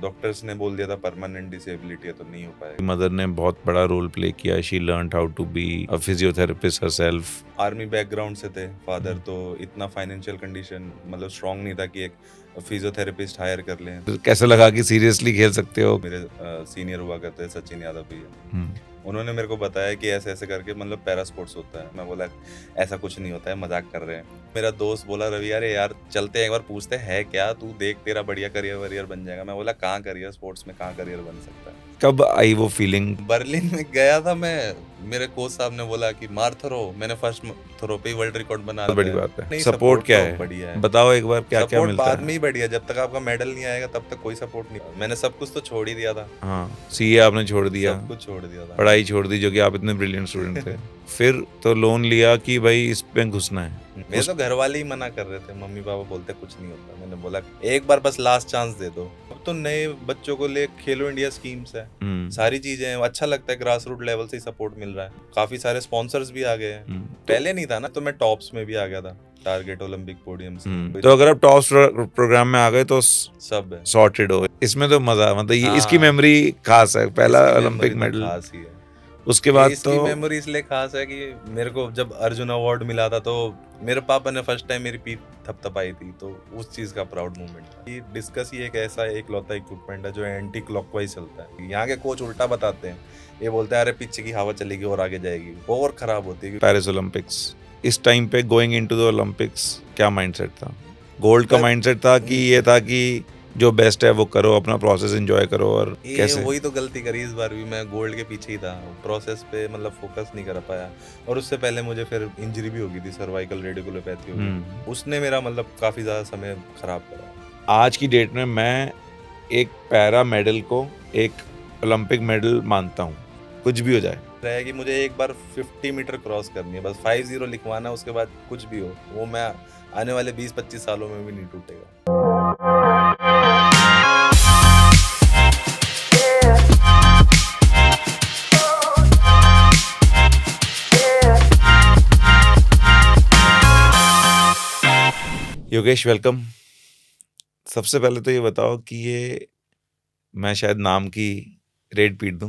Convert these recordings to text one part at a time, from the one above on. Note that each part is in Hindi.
डॉक्टर्स ने बोल दिया था परमानेंट डिसेबिलिटी है तो नहीं हो पाएगा। मदर ने बहुत बड़ा रोल प्ले किया। She learned how to be a physiotherapist herself. Army background से थे फादर, तो इतना फाइनेंशियल कंडीशन मतलब स्ट्रांग नहीं था कि एक फिजियोथेरेपिस्ट हायर कर लें। कैसे लगा कि सीरियसली खेल सकते हो? मेरे सीनियर हुआ करते सचिन यादव भैया, हम्म, उन्होंने मेरे को बताया कि ऐसे ऐसे करके मतलब पैरा स्पोर्ट्स होता है। मैं बोला ऐसा कुछ नहीं होता है, मजाक कर रहे हैं। मेरा दोस्त बोला रवि अरे यार चलते हैं एक बार पूछते हैं क्या, तू देख तेरा बढ़िया करियर वरियर बन जाएगा। मैं बोला कहाँ करियर, स्पोर्ट्स में कहाँ करियर बन सकता है। कब आई वो फीलिंग? बर्लिन में गया था मैं, मेरे कोच साहब ने बोला कि मार थ्रो, मैंने फर्स्ट थ्रो पे ही वर्ल्ड रिकॉर्ड बना बहुत बड़ी दिया। बात है। नहीं, सपोर्ट क्या तो है? बढ़िया है। बताओ एक बार क्या क्या सपोर्ट मिलता बाद में है? ही बढ़िया, जब तक आपका मेडल नहीं आएगा तब तक कोई सपोर्ट नहीं। मैंने सब कुछ तो छोड़ ही दिया था, हाँ, सीए आपने छोड़ दिया, सब कुछ छोड़ दिया था, पढ़ाई छोड़ दी, जो कि आप इतने ब्रिलियंट स्टूडेंट थे। फिर तो लोन लिया कि भाई इस पे घुसना है। मेरे तो घर वाले ही मना कर रहे थे, मम्मी पापा बोलते कुछ नहीं होता। मैंने बोला एक बार बस लास्ट चांस दे दो। अब तो नए बच्चों को ले खेलो इंडिया स्कीम्स है, सारी चीजें हैं, अच्छा लगता है। ग्रास रूट लेवल से ही सपोर्ट मिल रहा है, काफी सारे स्पॉन्सर्स भी आ गए हैं। पहले नहीं था ना, तो मैं टॉप्स में भी आ गया था, टारगेट ओलंपिक पोडियम से। तो अगर आप टॉप प्रोग्राम में आ गए तो सब है, सॉर्टेड हो। इसमें तो मजा, मतलब ये इसकी हाँ, मेमोरी खास है, पहला इसकी ओलंपिक मेमोरी तो मेडल। खास ही है। उसके बाद इसकी तो मेमोरी इसलिए खास है कि मेरे को जब अर्जुन अवार्ड मिला था तो मेरे पापा ने फर्स्ट टाइम मेरी पीठ थपथपाई थी, तो उस चीज का प्राउड मोमेंट था। ये डिस्कस ही एक ऐसा एक लौता इक्विपमेंट है जो एंटी क्लॉकवाइज चलता है। यहाँ के कोच उल्टा बताते हैं, ये बोलते हैं अरे पीछे की हवा चलेगी और आगे जाएगी, वो और खराब होती है। पेरिस ओलंपिक्स, इस टाइम पे गोइंग इनटू द ओलंपिक्स क्या माइंडसेट था? गोल्ड का माइंडसेट था कि ये था कि जो बेस्ट है वो करो, अपना प्रोसेस एंजॉय करो? और कैसे? वही तो गलती करी इस बार भी, मैं गोल्ड के पीछे ही था, प्रोसेस पे मतलब फोकस नहीं कर पाया। और उससे पहले मुझे फिर इंजरी भी हो गई थी, सर्वाइकल रेडिकुलोपैथी हो गई, उसने मेरा मतलब काफी ज्यादा समय खराब करा। आज की डेट में मैं एक पैरा मेडल को एक ओलंपिक मेडल मानता हूँ, कुछ भी हो जाए। रहा कि मुझे एक बार 50 मीटर क्रॉस करनी है, बस 50 लिखवाना है, उसके बाद कुछ भी हो वो मैं आने वाले 20-25 सालों में भी नहीं टूटेगा। योगेश वेलकम। सबसे पहले तो ये बताओ कि ये मैं शायद नाम की रेड पीट दूं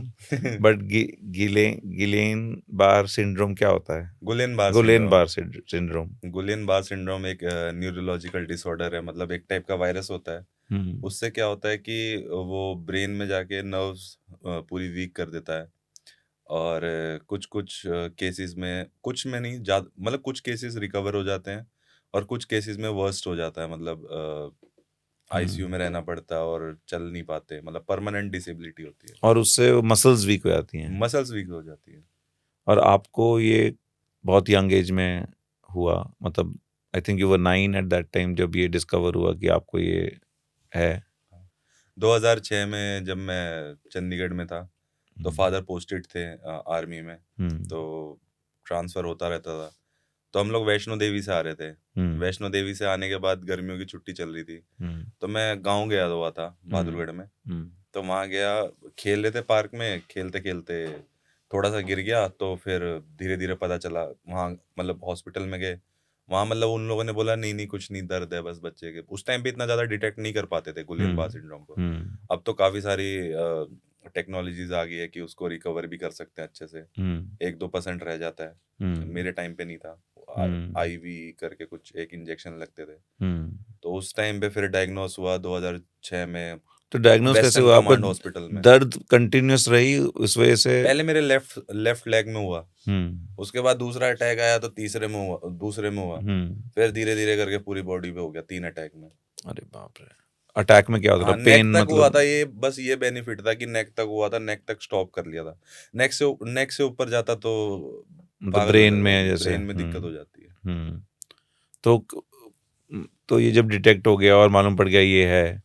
बट गिलेन बार सिंड्रोम क्या होता है? गुलेन बार सिंड्रोम। गुलेन बार सिंड्रोम एक न्यूरोलॉजिकल डिसऑर्डर है, मतलब एक टाइप का वायरस होता है। उससे क्या होता है कि वो ब्रेन में जाके नर्व्स पूरी वीक कर देता है। और कुछ कुछ केसेस में, कुछ में नहीं ज्यादा, मतलब कुछ केसेस रिकवर हो जाते हैं और कुछ केसेस में वर्स्ट हो जाता है, मतलब आईसीयू में रहना पड़ता है और चल नहीं पाते, मतलब परमानेंट डिसेबिलिटी होती है। और उससे मसल्स वीक हो जाती हैं। मसल्स वीक हो जाती है। और आपको ये बहुत यंग एज में हुआ, मतलब I think you were 9 at that time जब ये डिस्कवर हुआ कि आपको ये है। 2006 में जब मैं चंडीगढ़ में था तो फादर पोस्टेड थे आर्मी में, तो ट्रांसफर होता रहता था। तो हम लोग वैष्णो देवी से आ रहे थे। वैष्णो देवी से आने के बाद गर्मियों की छुट्टी चल रही थी, तो मैं गांव गया हुआ था बहादुरगढ़ में। तो वहां गया, खेल रहे थे पार्क में, खेलते खेलते थोड़ा सा गिर गया, तो फिर धीरे धीरे पता चला वहाँ, मतलब हॉस्पिटल में गए, वहाँ मतलब उन लोगों ने बोला नहीं नहीं कुछ नहीं, दर्द है बस बच्चे के। उस टाइम पे इतना ज़्यादा डिटेक्ट नहीं कर पाते थे गुलेन बार सिंड्रोम को। अब तो काफ़ी सारी टेक्नोलॉजीज आ गई है कि उसको रिकवर भी कर सकते हैं अच्छे से। 1-2% रह जाता है, मेरे टाइम पे नहीं था। आईवी करके कुछ एक इंजेक्शन लगते थे। तो उस टाइम पे फिर डायग्नोस हुआ 2006 में। तो डायग्नोस कैसे हुआ आपका? हॉस्पिटल में दर्द कंटिन्यूअस रही उस वजह से? पहले मेरे लेफ्ट लेग में हुआ, उसके बाद दूसरा अटैक आया तो तीसरे में हुआ, दूसरे में हुआ, फिर धीरे धीरे करके पूरी बॉडी पे हो गया 3 अटैक में। अरे बाप रे! अटैक में क्या होता था? पेन नेक तक मतलब? हुआ था, ये बस ये बेनिफिट था कि नेक तक हुआ था, नेक तक स्टॉप कर लिया था। नेक से ऊपर जाता तो ब्रेन में, जैसे ब्रेन में दिक्कत हो जाती है। तो ये जब डिटेक्ट हो गया और मालूम पड़ गया ये है,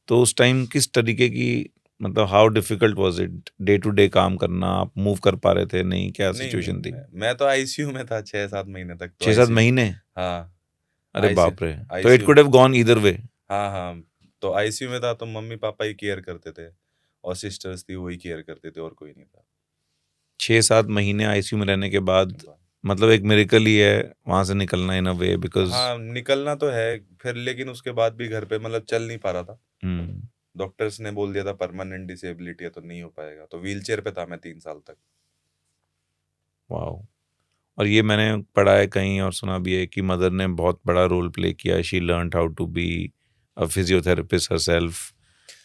तो उस टाइम किस तरीके की, मतलब how difficult was it day to day काम करना? आप मूव कर पा रहे थे? नहीं, क्या सिचुएशन थी? मैं तो आईसीयू में था 6-7 महीने तक। 6-7 महीने? हाँ। अरे बाप रे! तो it could have gone either way. हाँ, तो आईसीयू में था तो मम्मी पापा ही केयर करते थे और सिस्टर्स थी, वही केयर करते थे, और कोई नहीं था। 6-7 महीने आईसीयू में रहने के बाद मतलब एक मिरेकल ही है वहां से निकलना, इन अ वे, बिकॉज हाँ निकलना तो है फिर, लेकिन उसके बाद भी घर पे मतलब चल नहीं पा रहा था। डॉक्टर्स ने बोल दिया था परमानेंट डिसेबिलिटी है तो नहीं हो पाएगा, तो व्हीलचेयर पे था मैं 3 साल तक। वाओ। और ये मैंने पढ़ा है कहीं और सुना भी है कि मदर ने बहुत बड़ा रोल प्ले किया, she learned how to be a physiotherapist herself.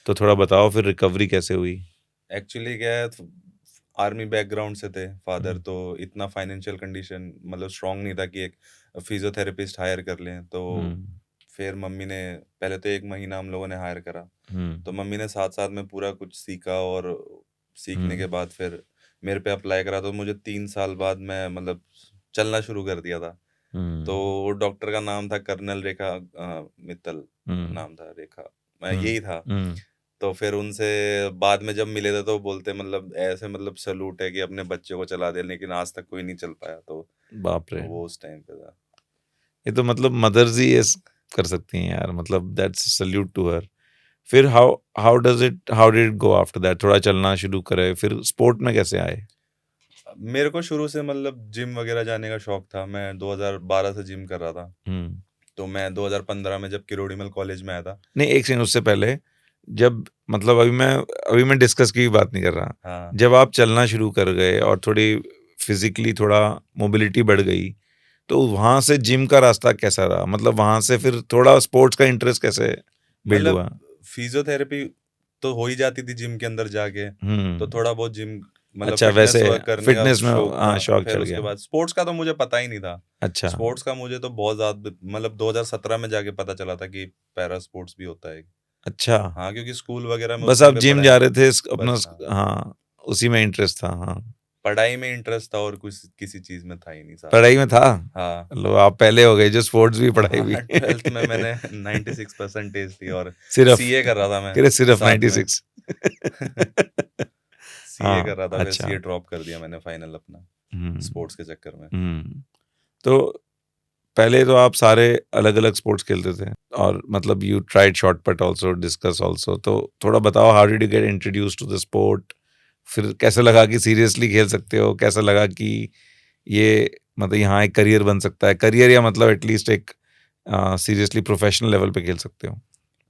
तो थोड़ा बताओ फिर रिकवरी कैसे हुई? एक्चुअली क्या है, आर्मी बैकग्राउंड से थे फादर, तो इतना फाइनेंशियल कंडीशन मतलब स्ट्रांग नहीं था कि एक फिजियोथेरेपिस्ट हायर कर लें। तो फिर मम्मी ने पहले तो 1 महीना हम लोगों ने हायर करा, तो मम्मी ने साथ-साथ में पूरा कुछ सीखा, और सीखने के बाद फिर मेरे पे अप्लाई करा, तो मुझे 3 साल बाद मैं मतलब चलना शुरू कर दिया था। तो डॉक्टर का नाम था कर्नल रेखा मित्तल नाम था, रेखा यही था। तो फिर उनसे बाद में जब मिले थे तो बोलते मतलब ऐसे मतलब सैल्यूट है कि अपने बच्चे को चला दे, लेकिन आज तक कोई नहीं चल पाया। तो बाप रे, वो उस टाइम पे था। ये तो मतलब मदर्स ही ये कर सकती हैं यार, मतलब दैट्स सल्यूट टू हर। फिर how how did it go after that? थोड़ा चलना शुरू करे, फिर स्पोर्ट में कैसे आए? मेरे को शुरू से मतलब जिम वगैरह जाने का शौक था, मैं 2012 से जिम कर रहा था। तो मैं 2015 में जब किरोड़ीमल कॉलेज में आया था। नहीं, एक सेकंड, उससे पहले जब मतलब अभी मैं डिस्कस की भी बात नहीं कर रहा। हाँ, जब आप चलना शुरू कर गए और थोड़ी फिजिकली थोड़ा मोबिलिटी बढ़ गई, तो वहां से जिम का रास्ता कैसा रहा? मतलब वहां से फिर थोड़ा स्पोर्ट्स का इंटरेस्ट कैसे बिल्ड हुआ? मतलब फिजियोथेरेपी तो हो ही जाती थी जिम के अंदर जाके, तो थोड़ा बहुत जिम मतलब अच्छा, फिटनेस वैसे करने का फिटनेस में शौक था। हाँ शौक फिर चढ़ उसके गया। बाद स्पोर्ट्स का तो मुझे पता ही नहीं था। अच्छा। स्पोर्ट्स का मुझे तो बहुत ज़्यादा मतलब 2017 में जाके पता चला था कि पैरा स्पोर्ट्स भी होता है। अच्छा, हाँ, क्योंकि स्कूल वगैरह में उस बस टाइम आप पे जिम पढ़ाई जा रहे थे अपना बस हाँ, हाँ, उसी में इंटरेस्ट था। हाँ, पढ़ाई में इंटरेस्ट था और कुछ किसी चीज़ में था ही नहीं साथ में। पढ़ाई में था। हाँ, लो, आप पहले हो गए जो स्पोर्ट्स भी पढ़ाई हाँ, भी। 12th में मैंने 96 परसेंटेज थी, और सिर्फ सीए कर रहा था मैं कह रहे सिर्फ साथ में। 96। सीए कर हाँ, रहा था, फिर अच्छा। सीए ड्रॉप कर दिया मैंने फाइनल अपना हम्म स्पोर्ट्स के चक्कर में। तो पहले तो आप सारे अलग अलग स्पोर्ट्स खेलते थे, और मतलब you tried shot put also, discus also. तो थोड़ा बताओ, how did you get introduce to the sport? फिर कैसे लगा कि सीरियसली खेल सकते हो? कैसा लगा कि ये मतलब यहाँ एक करियर बन सकता है, करियर या मतलब एटलीस्ट एक सीरियसली प्रोफेशनल लेवल पे खेल सकते हो?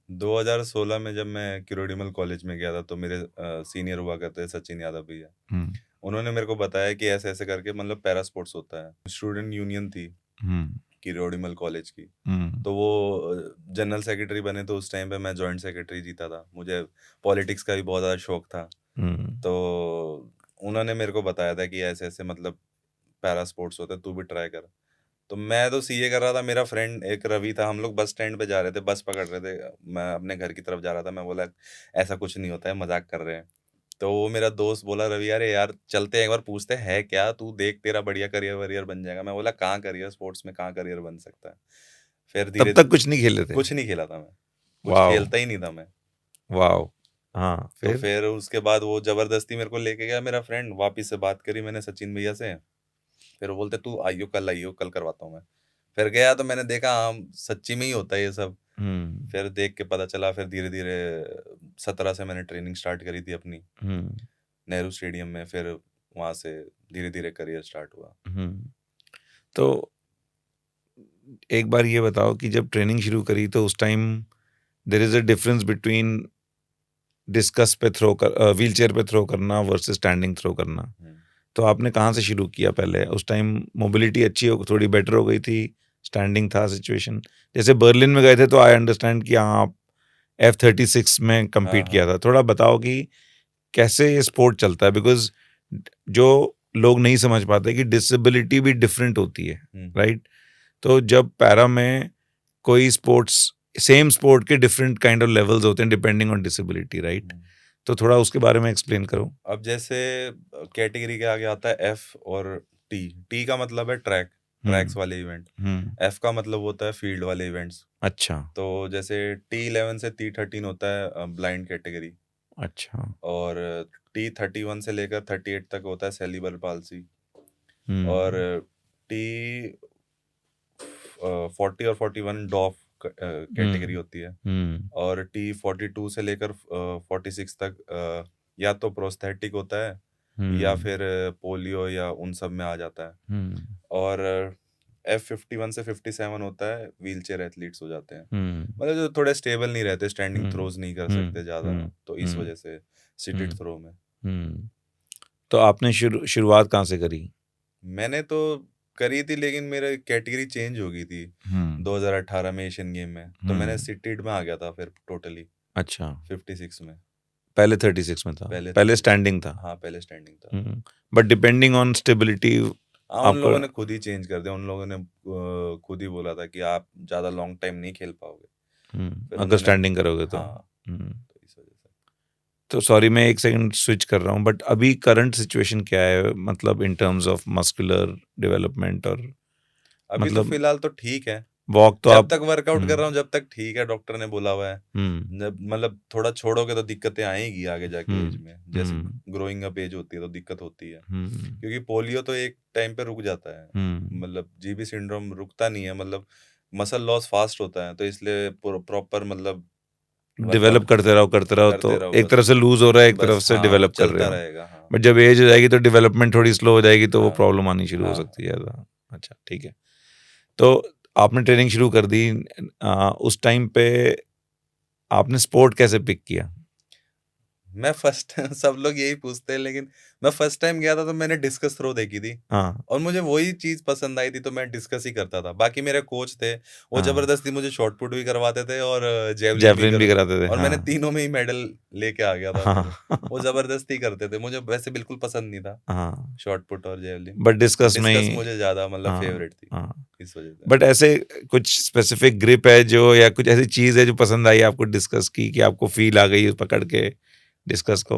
2016 में जब मैं किरोड़ीमल कॉलेज में गया था, तो मेरे सीनियर हुआ करते थे सचिन यादव भैया। हम्म उन्होंने मेरे को बताया कि ऐसे ऐसे करके मतलब पैरा स्पोर्ट्स होता है। स्टूडेंट यूनियन थी हम्म किरोड़ीमल कॉलेज की, हम्म तो वो जनरल सेक्रेटरी बने, तो उस टाइम पे मैं जॉइंट सेक्रेटरी जीता था। मुझे पॉलिटिक्स का भी बहुत ज़्यादा शौक था। हम्म तो उन्होंने मेरे को बताया था कि ऐसे ऐसे मतलब पैरा स्पोर्ट्स होता है, तू भी ट्राई कर। तो मैं तो सीए कर रहा था, मेरा फ्रेंड एक रवि था, हम लोग बस स्टैंड पे जा रहे थे, बस पकड़ रहे थे, मैं अपने घर की तरफ जा रहा था। मैं बोला ऐसा कुछ नहीं होता है, मजाक कर रहे हैं। तो वो मेरा दोस्त बोला, रवि यार यार चलते हैं एक बार, पूछते हैं है क्या, तू देख तेरा बढ़िया करियर वरियर बन जाएगा। मैं बोला कहाँ करियर, स्पोर्ट्स में कहाँ करियर बन सकता है। फिर तब धीरे तक कुछ नहीं खेले थे? कुछ नहीं खेला था मैं, कुछ वाओ, खेलता ही नहीं था मैं। वाओ। हाँ, तो फिर? फिर उसके बाद वो जबरदस्ती मेरे को लेके गया मेरा फ्रेंड, वापिस से बात करी मैंने सचिन भैया से। फिर वो बोलते तू आइयो कल करवाता हूँ मैं। फिर गया तो मैंने देखा हाँ सच्ची में ही होता है ये सब। हम्म फिर देख के पता चला, फिर धीरे धीरे 17 से मैंने ट्रेनिंग स्टार्ट करी थी अपनी हम्म नेहरू स्टेडियम में। फिर वहाँ से धीरे धीरे करियर स्टार्ट हुआ। हम्म तो एक बार ये बताओ कि जब ट्रेनिंग शुरू करी तो उस time there is a difference between discus पे थ्रो कर व्हील चेयर पे थ्रो करना वर्सेस स्टैंडिंग थ्रो करना। हम्म। तो आपने कहाँ से शुरू किया? पहले उस टाइम मोबिलिटी अच्छी हो थोड़ी बेटर हो गई थी, स्टैंडिंग था सिचुएशन? जैसे बर्लिन में गए थे तो आई अंडरस्टैंड कि हाँ आप F-36 में हाँ compete किया हाँ। था। थोड़ा बताओ कि कैसे ये स्पोर्ट चलता है, बिकॉज जो लोग नहीं समझ पाते कि डिसेबिलिटी भी डिफरेंट होती है, राइट? तो जब पैरा में कोई स्पोर्ट्स, सेम स्पोर्ट के डिफरेंट काइंड ऑफ लेवल्स होते हैं डिपेंडिंग ऑन डिसेबिलिटी, राइट? तो थोड़ा उसके बारे में एक्सप्लेन करो। अब जैसे कैटेगरी के आगे आता है एफ और टी। टी का मतलब है ट्रैक, ट्रैक्स वाले इवेंट। एफ का मतलब होता है फील्ड वाले इवेंट्स। अच्छा। तो जैसे T11 से T13 होता है ब्लाइंड कैटेगरी, अच्छा। और T31 से लेकर 38 तक होता है सेलिब्रल पाल्सी, और हम्म 40 और 41 डॉफ कैटेगरी हम्म होती है, हम्म और T42 से लेकर 46 तक या तो प्रोस्थेटिक होता है या हम्म फिर पोलियो या उन सब में आ जाता है। हम्म और F51 से 57 होता है, व्हील चेयर एथलीट्स हो जाते हैं, मतलब जो थोड़े स्टेबल नहीं रहते, स्टैंडिंग थ्रोज नहीं कर सकते ज़्यादा, तो इस वजह से सिटेड थ्रो में। तो आपने शुरुआत कहाँ से करी? मैंने तो करी थी, लेकिन मेरा कैटेगरी चेंज हो गई थी 2018 में एशियन गेम में, तो मैंने सिटेड में आ गया था फिर टोटली। अच्छा, 56 में। पहले 36 में था, पहले 36 स्टैंडिंग था। हाँ, पहले स्टैंडिंग था। बट डिपेंडिंग ऑन स्टेबिलिटी हाँ, उन लोगों ने खुद ही चेंज कर दिया, उन लोगों ने खुद ही बोला था कि आप ज़्यादा लॉन्ग टाइम नहीं खेल पाओगे फिर अगर स्टैंडिंग करोगे तो। हाँ, तो इस वजह से। तो सॉरी मैं एक सेकंड स्विच कर रहा हूँ, बट अभी करंट सिचुएशन क्या है, मतलब in terms of muscular development? और अभी तो मतलब फिलहाल तो ठीक है, वॉक तो जब आप तक वर्कआउट कर रहा हूँ जब तक ठीक है, डॉक्टर ने बोला हुआ है। जब मतलब थोड़ा छोड़ोगे तो दिक्कतें आएगी आगे जाके एज में, जैसे ग्रोइंग अप एज होती है तो दिक्कत होती है, क्योंकि पोलियो तो एक टाइम पे रुक जाता है, मतलब जीबी सिंड्रोम रुकता नहीं है, मतलब मसल लॉस फास्ट होता है, तो इसलिए प्रॉपर मतलब डेवलप करते रहो तो एक तरफ से लूज हो रहा है, एक तरफ से डेवलप कर रहे हो, रहेगा। हाँ, बट जब एज हो जाएगी तो डेवलपमेंट थोड़ी स्लो हो जाएगी, तो वो हाँ, प्रॉब्लम आनी शुरू हो हाँ। सकती है। अच्छा ठीक है, तो आपने ट्रेनिंग शुरू कर दी। उस टाइम पे आपने स्पोर्ट कैसे पिक किया? मैं फर्स्ट सब लोग यही पूछते हैं, लेकिन मैं फर्स्ट टाइम गया था तो मैंने डिस्कस थ्रो देखी थी, हाँ, और मुझे वही चीज पसंद आई थी, तो मैं डिस्कस ही करता था। बाकी मेरे कोच थे, वो हाँ, जबरदस्ती मुझे शॉर्ट पुट भी करवाते थे और जेवलिन भी जेवलिन भी कराते थे। और मैंने हाँ, तीनों में ही मेडल लेके आ गया था फिर। वो हाँ, जबरदस्ती करते थे, मुझे वैसे बिल्कुल पसंद नहीं था हाँ, शॉर्ट पुट और जेवलिन, बट डिस्कस में डिस्कस ही। मुझे ज्यादा मतलब हाँ, फेवरेट थी, हाँ, इस वजह से। बट ऐसे कुछ स्पेसिफिक ग्रिप है जो, या कुछ ऐसी चीज है जो पसंद आई आपको डिस्कस की, कि आपको फील आ गई पकड़ के डिस्कस को?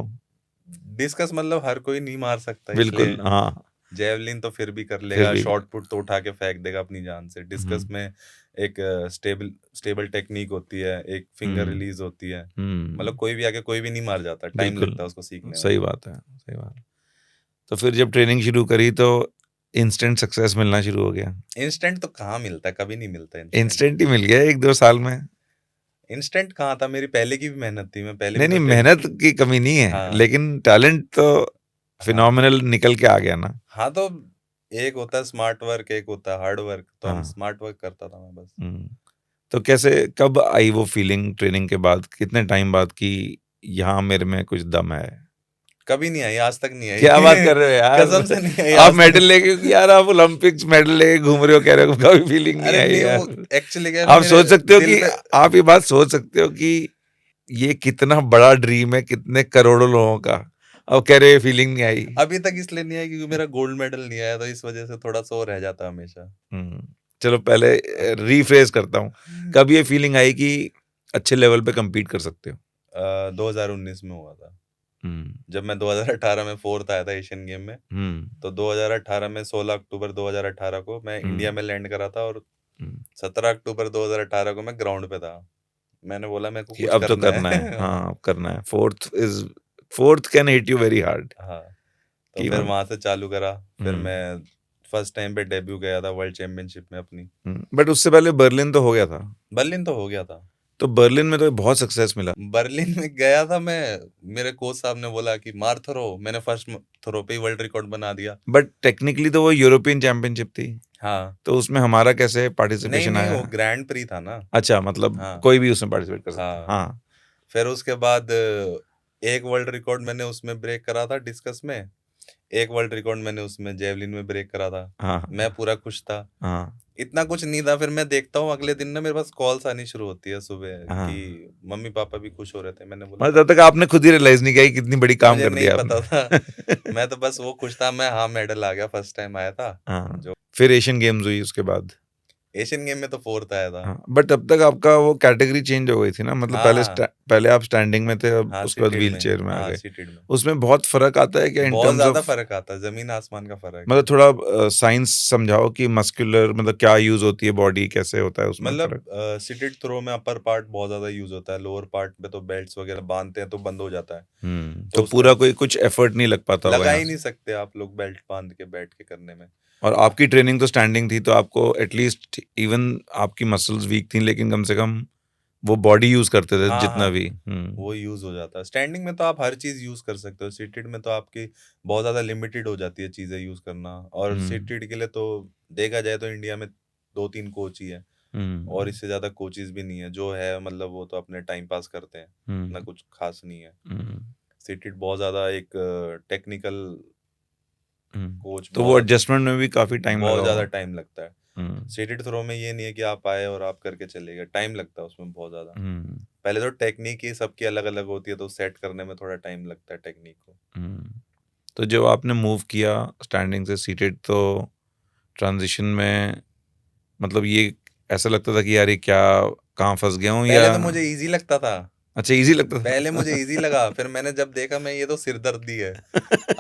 डिस्कस मतलब हर कोई नहीं मार सकता, बिल्कुल, इसलिए हाँ, जेवलिन तो फिर भी कर फिर लेगा, भी। शॉर्ट पुट तो उठा के फेंक देगा अपनी जान से। डिस्कस में एक स्टेबल स्टेबल टेक्निक होती है, एक फिंगर रिलीज होती है, मतलब कोई भी आके कोई भी नहीं मार जाता, टाइम बिल्कुल लगता है उसको सीखने में। सही बात है, सही बात है। तो फिर जब ट्रेनिंग शुरू करी तो इंस्टेंट सक्सेस मिलना शुरू हो गया? इंस्टेंट तो कहाँ मिलता है, कभी नहीं मिलता इंस्टेंट। इंस्टेंट ही मिल गया 1-2 साल में? इंस्टेंट कहाँ था, मेरी पहले की भी मेहनत थी, मैं पहले नहीं भी तो नहीं, ट्रेनिंग। मेहनत की कमी नहीं है, हाँ, लेकिन टैलेंट तो हाँ, फिनोमिनल निकल के आ गया ना। हाँ, तो एक होता है स्मार्ट वर्क, एक होता है हार्ड वर्क, तो हम हाँ। स्मार्ट वर्क करता था मैं बस। तो कैसे, कब आई वो फीलिंग ट्रेनिंग के बाद, कितने टाइम बाद, कि यहाँ मेरे में कुछ दम है? कभी नहीं आई, आज तक नहीं आई। क्या बात कर रहे हो यार? कसम से नहीं आई आप आज मेडल तक। लेके, यार आप ओलंपिक्स मेडल लेके घूम रहे हो, कह रहे हो कभी फीलिंग नहीं अरे आई नहीं, वो यार? एक्चुअली क्या है, आप मेरे सोच सकते हो दिल कि, पे। आप ये बात सोच सकते हो कि ये कितना बड़ा ड्रीम है, कितने करोड़ों लोगों का, अब कह रहे फीलिंग नहीं आई। अभी तक इसलिए नहीं आया क्योंकि मेरा गोल्ड मेडल नहीं आया, तो इस वजह से थोड़ा सा वो रह जाता हमेशा। चलो पहले रीफ्रेज करता हूँ, कब ये फीलिंग आई कि अच्छे लेवल पे compete कर सकते हो? 2019 में हुआ था, जब मैं 2018 में फोर्थ आया था एशियन गेम में, तो 2018 में 16 अक्टूबर 2018 को मैं इंडिया में लैंड करा था, और 17 अक्टूबर 2018 को मैं ग्राउंड पे था। मैंने बोला मेरे को कि कुछ अब तो करना करना है। है, हाँ अब करना है। Fourth can hit you very hard. हाँ, तो कि फिर मतलब, वहां से चालू करा, फिर मैं फर्स्ट टाइम पे डेब्यू गया था वर्ल्ड चैंपियनशिप में अपनी। बट उससे पहले बर्लिन तो हो गया था। बर्लिन तो हो गया था। तो बर्लिन में तो बहुत सक्सेस मिला। बर्लिन में गया था मैं, मेरे कोच साहब ने बोला कि मार थ्रो, मैंने फर्स्ट थ्रो पे ही वर्ल्ड रिकॉर्ड बना दिया। बट टेक्निकली तो वो यूरोपियन चैंपियनशिप थी, हाँ, तो उसमें हमारा कैसे नहीं पार्टिसिपेशन नहीं, आया? वो ग्रैंड प्री था ना। अच्छा, मतलब हाँ, कोई भी उसमें पार्टिसिपेट कर सकता है। हाँ, हाँ, फिर उसके बाद एक वर्ल्ड रिकॉर्ड मैंने उसमें ब्रेक करा था डिस्कस में, एक वर्ल्ड रिकॉर्ड मैंने उसमें जेवलिन में ब्रेक करा था। हाँ, मैं पूरा खुश था, हाँ, इतना कुछ नहीं था। फिर मैं देखता हूँ अगले दिन ना मेरे पास कॉल्स आनी शुरू होती है सुबह हाँ। कि मम्मी पापा भी खुश हो रहे थे। मैंने बोला मतलब तब तक आपने खुद ही रियलाइज नहीं किया कि कितनी बड़ी काम मुझे कर नहीं दिया पता था, आपने। मैं तो बस वो खुश था, मैं हाँ मेडल आ गया, फर्स्ट टाइम आया था हाँ, जो फिर एशियन गेम्स हुई उसके बाद। एशियन गेम में तो फोर्थ आया था। हाँ, बट तब तक आपका वो कैटेगरी चेंज हो गई थी ना, मतलब हाँ, हाँ, पहले आप स्टैंडिंग में थे, अब हाँ, उसके बाद सीटेड व्हील में, चेयर में आ हाँ गए। सीटेड में उसमें बहुत फर्क आता है क्या इन बहुत टर्म्स ज्यादा ऑफ, फर्क आता है, जमीन आसमान का फर्क है। मतलब थोड़ा साइंस समझाओ कि मस्कुलर मतलब क्या यूज होती है, बॉडी कैसे होता है उसमें मतलब फर्क? सीटेड थ्रो में अपर पार्ट बहुत ज्यादा यूज होता है, लोअर पार्ट पे तो बेल्ट्स वगैरह बांधते हैं तो बंद हो जाता है, तो तो उसका पूरा कोई कुछ एफर्ट नहीं लग पाता होगा लगा यहाँ ही नहीं से। सकते आप लोग बेल्ट बांध के बैठ के करने में। और आपकी ट्रेनिंग तो स्टैंडिंग थी, तो आपको एटलीस्ट, इवन आपकी मसल्स वीक थी लेकिन कम से कम वो बॉडी यूज करते थे हाँ जितना हाँ भी। वो यूज हो जाता है। स्टैंडिंग में तो आप हर चीज यूज कर सकते हो, सीटेड में तो आपकी बहुत ज्यादा लिमिटेड हो जाती है चीजें यूज करना। और हम्म सीटेड के लिए तो देखा जाए तो इंडिया में 2-3 कोच ही है, और हम्म इससे ज्यादा कोचेस भी नहीं है। जो है मतलब वो तो अपने टाइम पास करते हैं, इतना हम्म कुछ खास नहीं है। हम्म सीटेड बहुत ज्यादा एक टेक्निकल कोच, तो वो एडजस्टमेंट में भी काफी टाइम लगा बहुत ज्यादा होगा। टाइम लगता है। हम्म सीटेड थ्रो में ये नहीं है कि आप आए और आप करके चले गए, टाइम लगता है उसमें बहुत ज्यादा। हम्म पहले तो टेक्निक ही सबकी अलग अलग होती है, तो सेट करने में थोड़ा टाइम लगता है टेक्निक को। हम्म। तो जब आपने मूव किया स्टैंडिंग से सीटेड, तो ट्रांजिशन में मतलब ये ऐसा लगता था कि यार ये क्या, कहाँ फंस गया हूँ, या पहले तो मुझे इजी लगता था, अच्छा इजी लगता पहले मुझे था? इजी लगा, फिर मैंने जब देखा मैं ये तो सिरदर्दी है।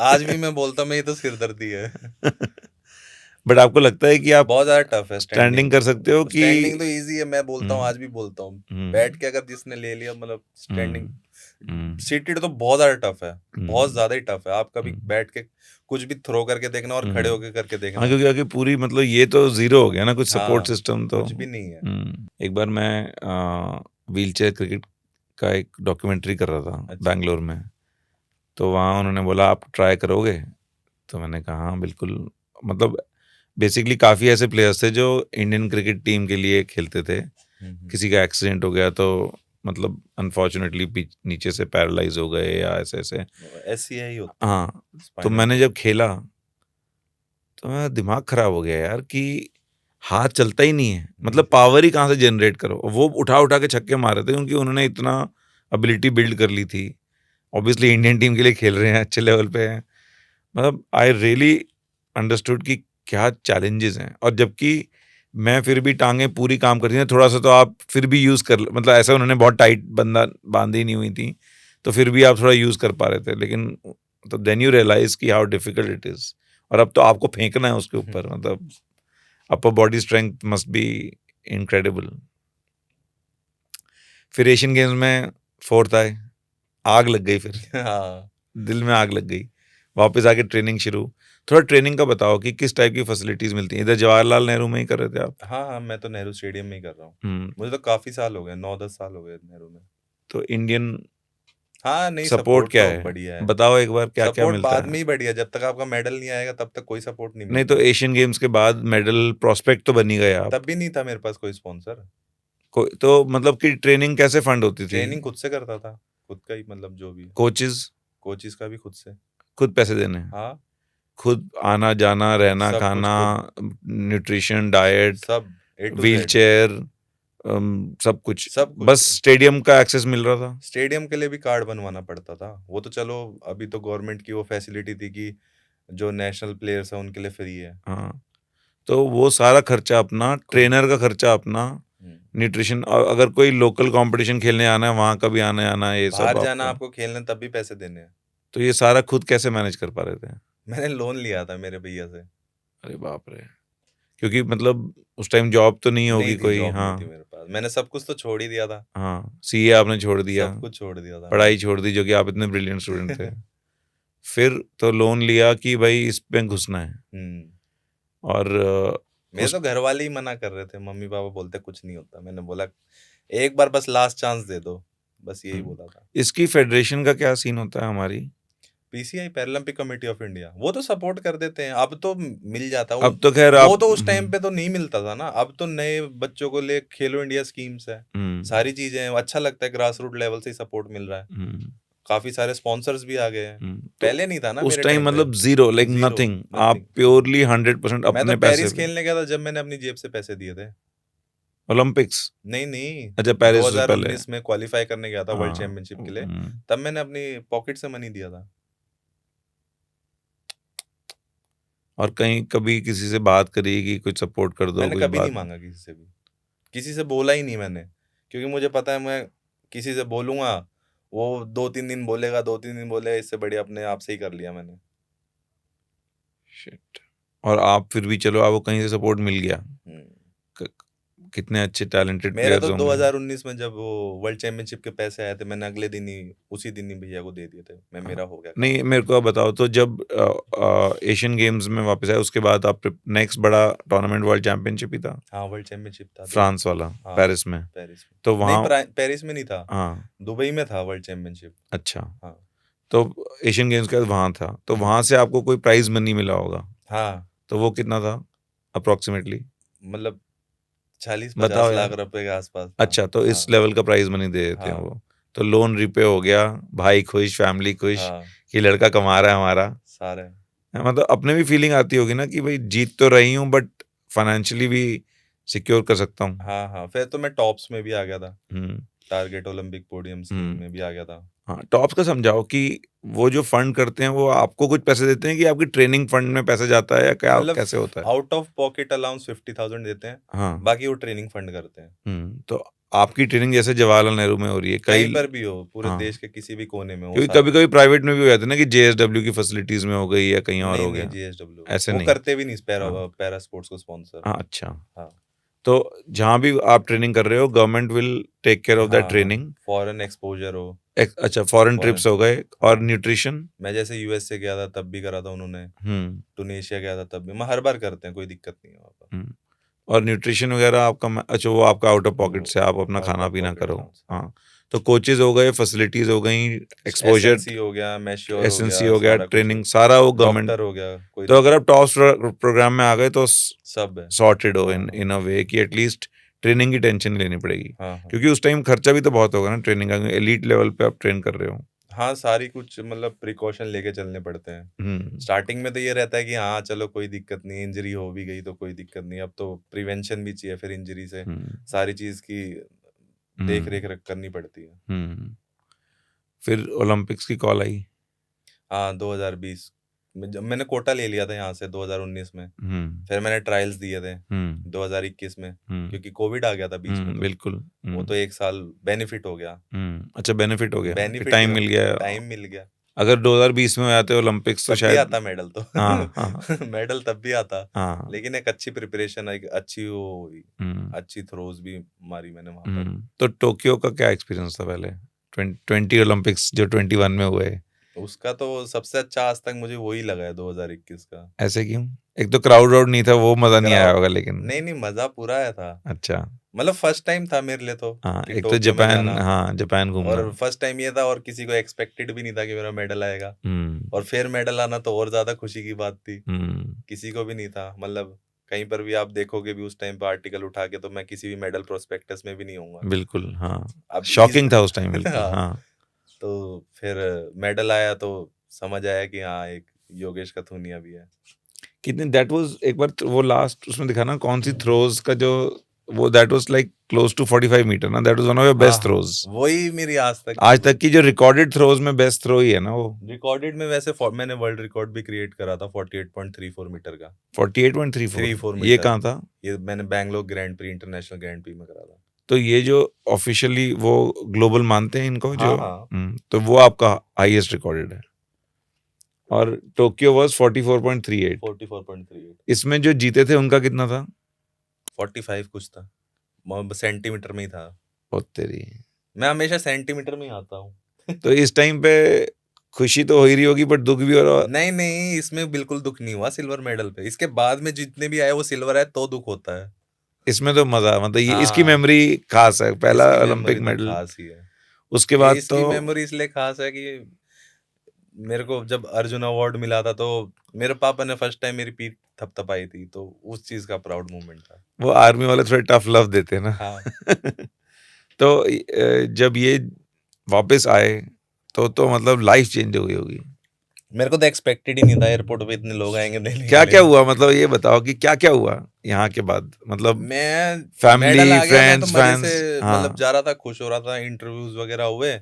आज भी मैं बोलता हूँ मैं ये तो सिरदर्दी है। बट आपको लगता है कि आप बहुत ज्यादा टफ है स्टैंडिंग स्टैंडिंग। कर सकते हो कि? स्टैंडिंग तो इजी है, मैं बोलता हूँ, हम्म आज भी बोलता हूँ। बैठ हम्म के अगर जिसने ले लिया मतलब स्टैंडिंग। हम्म हम्म सीटेड तो बहुत ज्यादा टफ है, बहुत हम्म ज्यादा ही टफ है। आप कभी हम्म बैठ के कुछ भी थ्रो करके देखना और खड़े होके करके हाँ, देखना, क्योंकि आगे पूरी मतलब ये तो जीरो हो गया ना, कुछ सपोर्ट हाँ सिस्टम तो। कुछ भी नहीं है। एक बार मैं व्हील चेयर क्रिकेट का एक डॉक्यूमेंट्री कर रहा था अच्छा। बैंगलोर में। तो वहाँ उन्होंने बोला आप ट्राई करोगे? तो मैंने कहा हाँ बिल्कुल। मतलब बेसिकली काफ़ी ऐसे प्लेयर्स थे जो इंडियन क्रिकेट टीम के लिए खेलते थे। किसी का एक्सीडेंट हो गया तो मतलब अनफॉर्चुनेटली नीचे से पैरालाइज हो गए या ऐसे ऐसे। ऐसी ही होता है हाँ, तो स्पाइनल मैंने कॉर्ड। जब खेला तो मेरा दिमाग खराब हो गया यार कि हाथ चलता ही नहीं है, मतलब पावर ही कहाँ से जनरेट करो। वो उठा उठा के छक्के मारे थे क्योंकि उन्होंने इतना एबिलिटी बिल्ड कर ली थी। ऑब्वियसली इंडियन टीम के लिए खेल रहे हैं, अच्छे लेवल पे हैं। मतलब आई रियली अंडरस्टूड कि क्या चैलेंजेस हैं। और जबकि मैं फिर भी टांगे पूरी काम करती थी, थोड़ा सा तो आप फिर भी यूज़ कर, मतलब ऐसा उन्होंने बहुत टाइट बंदा बांधी नहीं हुई थी, तो फिर भी आप थोड़ा यूज़ कर पा रहे थे। लेकिन तो देन यू रियलाइज कि हाउ डिफिकल्ट इट इज़। और अब तो आपको फेंकना है उसके ऊपर, मतलब upper body strength must be incredible. फिर एशियन गेम्स में फोर्थ आए, आग लग गई फिर, हाँ दिल में आग लग गई। वापस आके ट्रेनिंग शुरू। थोड़ा ट्रेनिंग का बताओ कि किस टाइप की फैसिलिटीज मिलती हैं। इधर जवाहरलाल नेहरू में ही कर रहे थे आप? हाँ हाँ, मैं तो नेहरू स्टेडियम में ही कर रहा हूँ। हम्म। मुझे तो काफी साल हो गए, 9-10 साल हो गए नेहरू में। तो इंडियन हाँ नहीं, सपोर्ट सपोर्ट क्या तो है, बढ़िया है। बताओ एक बार क्या क्या सपोर्ट मिलता बाद है? में ही बढ़िया, जब तक आपका मेडल नहीं आएगा तब तक कोई सपोर्ट नहीं नहीं तो मिलता। एशियन गेम्स के बाद मेडल प्रॉस्पेक्ट तो बनी गए आप। तब भी नहीं था मेरे पास कोई स्पॉन्सर। तो मतलब कि ट्रेनिंग कैसे फंड होती थी? ट्रेनिंग खुद से करता था, खुद का ही मतलब जो भी। कोचेस कोचिस का भी खुद से। खुद पैसे देने हैं? हाँ खुद आना जाना रहना सब कुछ खाना, खुद, न्यूट्रिशन डाइट, सब ए टू व्हील जेड, चेयर, सब कुछ? सब बस कुछ। स्टेडियम का एक्सेस मिल रहा था? स्टेडियम के लिए भी कार्ड बनवाना पड़ता था, वो तो चलो अभी तो गवर्नमेंट की वो फैसिलिटी थी कि जो नेशनल प्लेयर्स हैं उनके लिए फ्री है। हाँ, तो वो सारा खर्चा अपना, खुद। ट्रेनर का खर्चा अपना, हम्म। न्यूट्रिशन, और अगर कोई लोकल कंपटीशन खेलने आना है वहाँ का भी आना आना है, ये सब बाहर जाना आपका। आपको खेलने तब भी पैसे देने हैं। तो ये सारा खुद कैसे मैनेज कर पा रहे थे? मैंने लोन लिया था मेरे भैया से। अरे बाप रे! क्योंकि मतलब उस टाइम जॉब तो नहीं नहीं होगी थी, कोई। जॉब नहीं थी हाँ मेरे पास, मैंने सब कुछ तो छोड़ ही दिया था। हाँ, सीए आपने छोड़ दिया, सब कुछ छोड़ दिया था पढ़ाई छोड़ दी, जो कि आप इतने ब्रिलियंट स्टूडेंट थे। मैंने। फिर तो लोन लिया कि भाई इस पे घुसना है। हम्म। और मेरे उस तो घर वाले ही मना कर रहे थे, मम्मी पापा बोलते कुछ नहीं होता। मैंने बोला एक बार बस लास्ट चांस दे दो, बस यही हम्म, बोला था। इसकी फेडरेशन का क्या सीन होता है हमारी? PCI, Paralympic committee of India, वो तो सपोर्ट कर देते हैं। अब तो मिल जाता अब तो खैर वो आप तो उस टाइम पे तो नहीं मिलता था ना, अब तो नए बच्चों को ले खेलो इंडिया स्कीम्स है, हम्म सारी चीजें हैं। अच्छा लगता है, ग्रास रूट लेवल से ही सपोर्ट मिल रहा है। हम्म काफी सारे स्पॉन्सर्स भी आ गए हैं। तो पहले नहीं था ना उस मेरे टाइम टाइम पे। मतलब जीरो, लाइक जीरो, नथिंग, आप नथिंग। प्योरली 100% मैं तो अपने पैसे पेरिस पे? खेलने गया था जब मैंने अपनी जेब से पैसे दिए थे। ओलंपिक्स? नहीं नहीं, अच्छा, पेरिस से पहले। 2019 में क्वालिफाई करने गया था वर्ल्ड हाँ। चैंपियनशिप के लिए, तब मैंने अपनी पॉकेट से मनी दिया था। और कहीं कभी किसी से बात करी कि कुछ सपोर्ट कर दो, मैंने कुछ कभी नहीं बात? मांगा किसी से भी, किसी से बोला ही नहीं मैंने, क्योंकि मुझे पता है मैं किसी से बोलूंगा वो 2-3 दिन बोलेगा, 2-3 दिन बोलेगा, इससे बढ़िया अपने आप से ही कर लिया मैंने। शिट। और आप फिर भी चलो, आपको कहीं से सपोर्ट मिल गया। हम्म। क- कितने अच्छे टैलेंटेड मेरे प्लेयर्स तो होंगे। 2019 में जब वो वर्ल्ड चैंपियनशिप के पैसे आए थे, मैंने अगले दिन ही उसी दिन ही भैया को दे दिए थे। मेरा हो गया काम। नहीं, मेरे को आप बताओ, तो जब एशियन गेम्स में वापस आए उसके बाद आप नेक्स्ट बड़ा टूर्नामेंट वर्ल्ड चैंपियनशिप ही था, हाँ, वर्ल्ड चैंपियनशिप था फ्रांस वाला, हाँ, पेरिस में। पेरिस में। तो नहीं, वहाँ पेरिस में नहीं था, हाँ, दुबई में था वर्ल्ड चैंपियनशिप। अच्छा। हाँ। तो एशियन गेम्स के बाद वहाँ था, तो वहाँ से आपको कोई प्राइज मनी मिला होगा, हाँ, तो वो कितना था अप्रोक्सीमेटली? मतलब 40-50 बताओ लाख यार। रुपए के आसपास था। अच्छा, तो इस हाँ, लेवल का प्राइज मनी दे देते हैं हाँ, वो। तो लोन रिपे हो गया, भाई खुश, फैमिली खुश हाँ, कि लड़का कमा रहा है हमारा। सारे। मतलब अपने भी फीलिंग आती होगी ना कि भाई जीत तो रही हूँ बट फाइनेंशियली भी सिक्योर कर सकता हूँ। हाँ, हाँ, फिर तो मैं टॉप्स में भी आ गया था, हम्म टारगेट ओलंपिक पोडियम्स हम्म में भी आ गया था। हाँ, टॉप्स का समझाओ कि वो जो फंड करते हैं वो आपको कुछ पैसे देते हैं कि आपकी ट्रेनिंग फंड में पैसे जाता है, या क्या मतलब कैसे होता है? आउट ऑफ पॉकेट अलाउंस 50,000 देते हैं, हाँ। बाकी वो ट्रेनिंग फंड करते हैं। तो आपकी ट्रेनिंग जैसे जवाहरलाल नेहरू में हो रही है कहीं कई। पर भी हो, पूरे हाँ, देश के किसी भी कोने में हो, क्योंकि कभी कभी प्राइवेट में भी हो जाता है ना कि जेएसडब्ल्यू की फैसिलिटीज में हो गई या कहीं और नहीं, हो नहीं, गया, जीएसडब्ल्यू ऐसे वो नहीं। करते भी नहीं, हाँ पैरा स्पोर्ट्स को स्पॉन्सर। हाँ, अच्छा। हाँ, तो जहाँ भी आप ट्रेनिंग कर रहे हो government will take care of that हाँ, ट्रेनिंग। फॉरेन एक्सपोजर हो। अच्छा, फॉरेन ट्रिप्स फॉरेन, हो गए, और हाँ, न्यूट्रिशन। मैं जैसे यूएस से गया था तब भी करा था उन्होंने, हम्म टुनीशिया गया था तब भी, मैं हर बार करते हैं, कोई दिक्कत नहीं है वहाँ पर। हम्म और न्यूट्रिशन वगैरह आपका अच्छा, वो आपका आउट ऑफ पॉकेट वो से आप अपना आउट खाना ऑफ पीना पॉकेट करो। अलाउंस। हाँ, तो कोचेज हो गए, फैसिलिटीज हो गई, एक्सपोजर, एसएनसी हो गया, मैश्योर हो एसएनसी गया, हो गया, सारा कुछ ट्रेनिंग, सारा वो गवर्नमेंट। डॉक्टर हो गया, कोई तो अगर दिक्कत आप टॉप्स प्रोग्राम में आ गए तो सब है। सॉर्टेड हो इन हाँ, इन अ वे कि एटलीस्ट ट्रेनिंग की टेंशन नहीं लेनी पड़ेगी, हाँ, हाँ, क्योंकि उस टाइम खर्चा भी तो बहुत होगा ना ट्रेनिंग का, एलीट लेवल पे आप ट्रेन कर रहे हो। हाँ, सारी कुछ मतलब प्रिकॉशन लेके चलने पड़ते हैं। हम्म स्टार्टिंग में तो ये रहता है कि हाँ चलो कोई दिक्कत नहीं, इंजरी हो भी गई तो कोई दिक्कत नहीं, अब तो प्रिवेंशन भी चाहिए फिर इंजरी से, हम्म सारी चीज की देख हम्म रेख करनी पड़ती है। हम्म फिर ओलंपिक्स की कॉल आई। हाँ, 2020 में जब मैंने कोटा ले लिया था यहाँ से 2019 में, हम्म फिर मैंने ट्रायल्स दिए थे हम्म 2021 में, हम्म क्योंकि कोविड आ गया था बीच में, तो बिल्कुल। वो तो एक साल बेनिफिट हो गया। अच्छा, बेनिफिट हो गया कि बेनिफिट, टाइम मिल गया। टाइम मिल गया, अगर 2020 में हो जाते ओलंपिक्स तो तब भी शायद। आता मेडल तो हाँ हाँ मेडल तब भी आता, हाँ। लेकिन एक अच्छी प्रिपरेशन, एक अच्छी वो हुई, हम्म अच्छी थ्रोज भी मारी मैंने वहां पर। तो टोक्यो का क्या एक्सपीरियंस था पहले, 20 ओलंपिक्स जो 21 में हुए? उसका तो सबसे अच्छा आज तक मुझे वही लगा है 2021 का। ऐसे क्यों? एक तो क्राउड वाउड नहीं था, वो मजा नहीं आया क्राउड, होगा लेकिन। नहीं, नहीं, मजा पूरा आया था, अच्छा। मतलब फर्स्ट टाइम था मेरे लिए तो हाँ, कि एक तो टोक्यो में जापान, जाना, हाँ जापान घूमना। और फर्स्ट टाइम ये था, और किसी को एक्सपेक्टेड भी नहीं था कि मेरा मेडल आएगा, हम्म और फिर मेडल आना तो और ज्यादा खुशी की बात थी। हम्म किसी को भी नहीं था, मतलब कहीं पर भी आप देखोगे भी उस टाइम पर आर्टिकल उठा के, तो मैं किसी भी मेडल प्रोस्पेक्टस में भी नहीं होऊंगा। बिल्कुल, हाँ। अब शॉकिंग था उस टाइम, बिल्कुल, हाँ, हाँ। तो फिर मेडल आया तो समझ आया कि हाँ एक योगेश कथुनिया भी है। कितने दैट वाज, एक बार वो लास्ट उसमें दिखा ना कौन सी थ्रोज का जो, वो that was like close to 45 metre ना, that was one of your हाँ, बेस्ट हाँ, थ्रोज। वही मेरी आज तक आज तक की जो रिकॉर्डेड थ्रोज में बेस्ट थ्रो ही है ना वो। रिकॉर्डेड में, वैसे मैंने वर्ल्ड रिकॉर्ड भी क्रिएट करा था 48.34 मीटर का। 48.34, 34 ये मीटर कहाँ था? ये मैंने Bangalore grand pre, international grand pre में करा था। तो ये जो ऑफिशियली वो ग्लोबल मानते हैं इनको हाँ, जो, हाँ, तो वो आपका हाईएस्ट रिकॉर्डेड है। और टोक्यो वाज 44.38। 44.38, इसमें जो जीते थे उनका कितना था? 45 कुछ था, सेंटीमीटर में ही था। बहुत तेरी। मैं हमेशा सेंटीमीटर में ही आता हूँ तो इस टाइम पे खुशी तो हो ही रही होगी बट दुख भी हो रहा। नहीं, नहीं, इसमें बिल्कुल दुख नहीं हुआ सिल्वर मेडल पे, इसके बाद में जितने भी आए वो सिल्वर है तो दुख होता है। इसमें तो मजा, मतलब ये इसकी हाँ, मेमोरी खास है, पहला इसकी ओलंपिक मेमोरी तो मेडल। खास ही है। उसके ये बाद तो इसकी मेमोरी इसलिए खास है कि मेरे को जब अर्जुन अवार्ड मिला था, तो मेरे पापा ने फर्स्ट टाइम मेरी पीठ थपथपाई थी, तो उस चीज का प्राउड मोमेंट था। वो आर्मी वाले थोड़े टफ लव देते हैं ना हाँ, तो जब ये वापस आए तो मतलब लाइफ चेंज हो गई होगी। मेरे को तो एक्सपेक्टेड ही नहीं था एयरपोर्ट पे इतने लोग आएंगे देने क्या के क्या लिए। हुआ, मतलब ये बताओ कि क्या क्या हुआ यहाँ के बाद, मतलब मैं फैमिली, मेडल आ गया, मैं तो फ्रेंड्स, मजे से फैंस। मतलब हाँ। जा रहा था, खुश हो रहा था, इंटरव्यूज वगैरह हुए।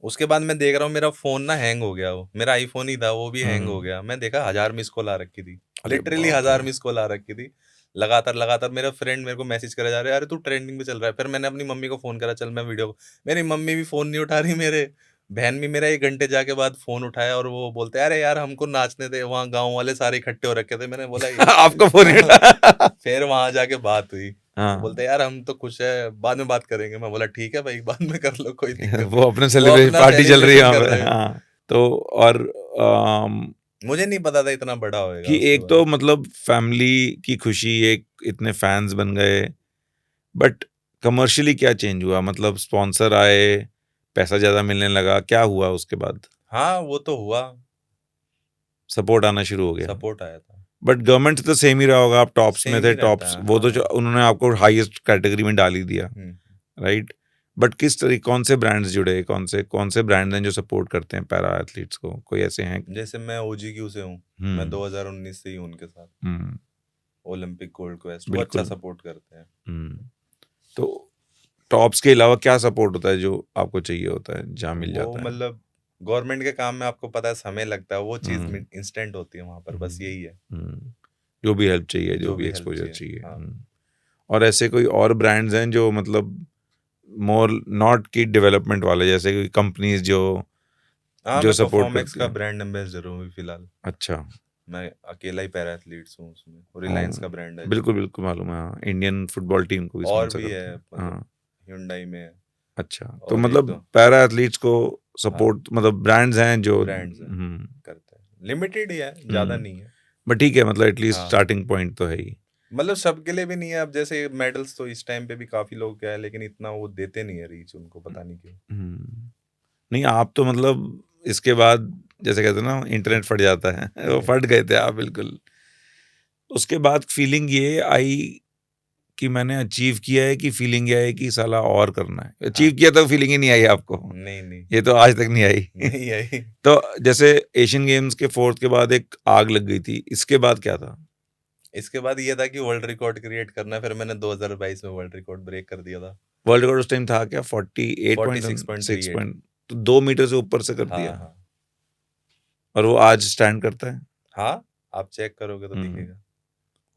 उसके बाद मैं देख रहा हूँ मेरा फोन ना हैंग हो गया, वो मेरा आईफोन ही था, वो भी हैंग हो हम्म गया। मैं देखा 1000 मिस कॉल आ रखी थी, अरे लिटरली बाप रे। 1000 मिस कॉल आ रखी थी। लगातार लगातार मेरा फ्रेंड मेरे को मैसेज करे जा रहे, अरे तू ट्रेंडिंग पे चल रहा है। फिर मैंने अपनी मम्मी को फोन करा, चल मैं वीडियो, मेरी मम्मी भी फोन नहीं उठा रही मेरे, बहन भी मेरा 1 घंटे जाके बाद फ़ोन उठाया और वो बोलते हैं, "अरे यार हमको नाचने दे।" वहाँ गाँव वाले सारे इकट्ठे हो रखे थे। मैंने बोला ये आपका फ़ोन ही उठा फिर वहाँ जाके बात हुई। वो हाँ, बोलते हैं, "यार हम तो खुश है, बाद में बात करेंगे।" मैं बोला, "ठीक है भाई, बाद में कर लो, कोई दिक्कत वो नहीं।" अपने वो सेलिब्रेशन अपना पार्टी चल रही है सेलिब्रेशन वहाँ कर पे रहे हैं। हाँ, तो और अम, मुझे नहीं पता था इतना बड़ा होएगा कि उसके एक तो बाद। मतलब फैमिली की खुशी, एक इतने फैन्स बन गए, बट कमर्शियली क्या चेंज हुआ? मतलब स्पॉन्सर आए, पैसा ज़्यादा मिलने लगा, क्या हुआ उसके बाद? हाँ, वो तो हुआ, सपोर्ट आना शुरू हो गया। सपोर्ट आया था। बट गवर्नमेंट से तो सेम ही रहा होगा, आप टॉप्स में सेम थे, ही रहता टॉप्स है। वो हाँ, तो जो हाँ। उन्होंने आपको हाईएस्ट कैटेगरी में डाल ही दिया, हुँ। राइट? बट कौन से ब्रांड्स जुड़े, कौन से ब्रांड्स हैं जो सपोर्ट करते हैं पैरा एथलीट्स को? कोई ऐसे हैं? जैसे मैं ओजीक्यू से हूँ, मैं 2019 से ही हूँ उनके साथ। हुँ, ओलंपिक गोल्ड क्वेस्ट, वो अच्छा बिल्कुल। सपोर्ट करते हैं। तो टॉप्स के अलावा क्या सपोर्ट होता है जो आपको चाहिए होता है, जहाँ मिल वो जाता है? मतलब गवर्नमेंट के काम में आपको पता है समय लगता है, वो चीज़ हुँ, इंस्टेंट होती है वहाँ पर, बस यही है, जो भी हेल्प चाहिए, जो जो भी भी हेल्प एक्सपोज़र चाहिए। चाहिए। हाँ। और ऐसे कोई और ब्रांड्स हैं जो मतलब मोर नॉट कि डेवलपमेंट वाले, जैसे कोई कंपनीज़ जो हाँ, जो मैं सपोर्ट परफॉर्मेक्स करती का हैं? ब्रांड एम्बेसडर हूँ अभी फिलहाल। अच्छा। मैं अकेला ही पैरा एथलीट्स हूँ उसमें, और हाँ, रिलायंस का ब्रांड है जो। बिल्कुल, बिल्कुल मालूम है, हाँ। इंडियन फुटबॉल टीम को भी और स्पॉन्सर भी करते है, हैं। मतलब हाँ, hyundai में है, अच्छा। तो और एक मतलब दो पैरा एथलीट्स को हाँ, सपोर्ट मतलब ब्रांड्स हैं जो ब्रांड्स हैं, करते हैं। लिमिटेड ही है, ज़्यादा नहीं है। बट ठीक है, मतलब एटलीस्ट हाँ, स्टार्टिंग पॉइंट तो है ही। मतलब सबके लिए भी नहीं है। अब जैसे मेडल्स तो इस टाइम पे भी काफ़ी लोग क्या है, लेकिन इतना वो देते नहीं है रीच उनको, पता नहीं क्यों। हुँ। नहीं, आप तो मतलब इसके बाद जैसे कहते हैं ना इंटरनेट फट जाता है, वो फट गए थे आप बिल्कुल। उसके बाद फीलिंग ये आई कि मैंने अचीव किया है, कि फीलिंग ये आई कि साला और करना है? हाँ, अचीव किया तो फीलिंग ही नहीं आई आपको? नहीं, नहीं, ये तो आज तक नहीं आई। नहीं आई। तो जैसे एशियन गेम्स के 4th के बाद एक आग लग गई थी, इसके बाद क्या था? इसके बाद ये था कि वर्ल्ड रिकॉर्ड क्रिएट करना है, फिर मैंने 2022 में वर्ल्ड रिकॉर्ड ब्रेक कर दिया था। वर्ल्ड रिकॉर्ड उस टाइम था क्या? 48 पॉइंट 6 46.38। पॉइंट, तो 2 मीटर से ऊपर से कर हाँ, दिया हाँ। और वो आज स्टैंड करता है? हाँ, आप चेक करोगे तो हुँ। दिखेगा।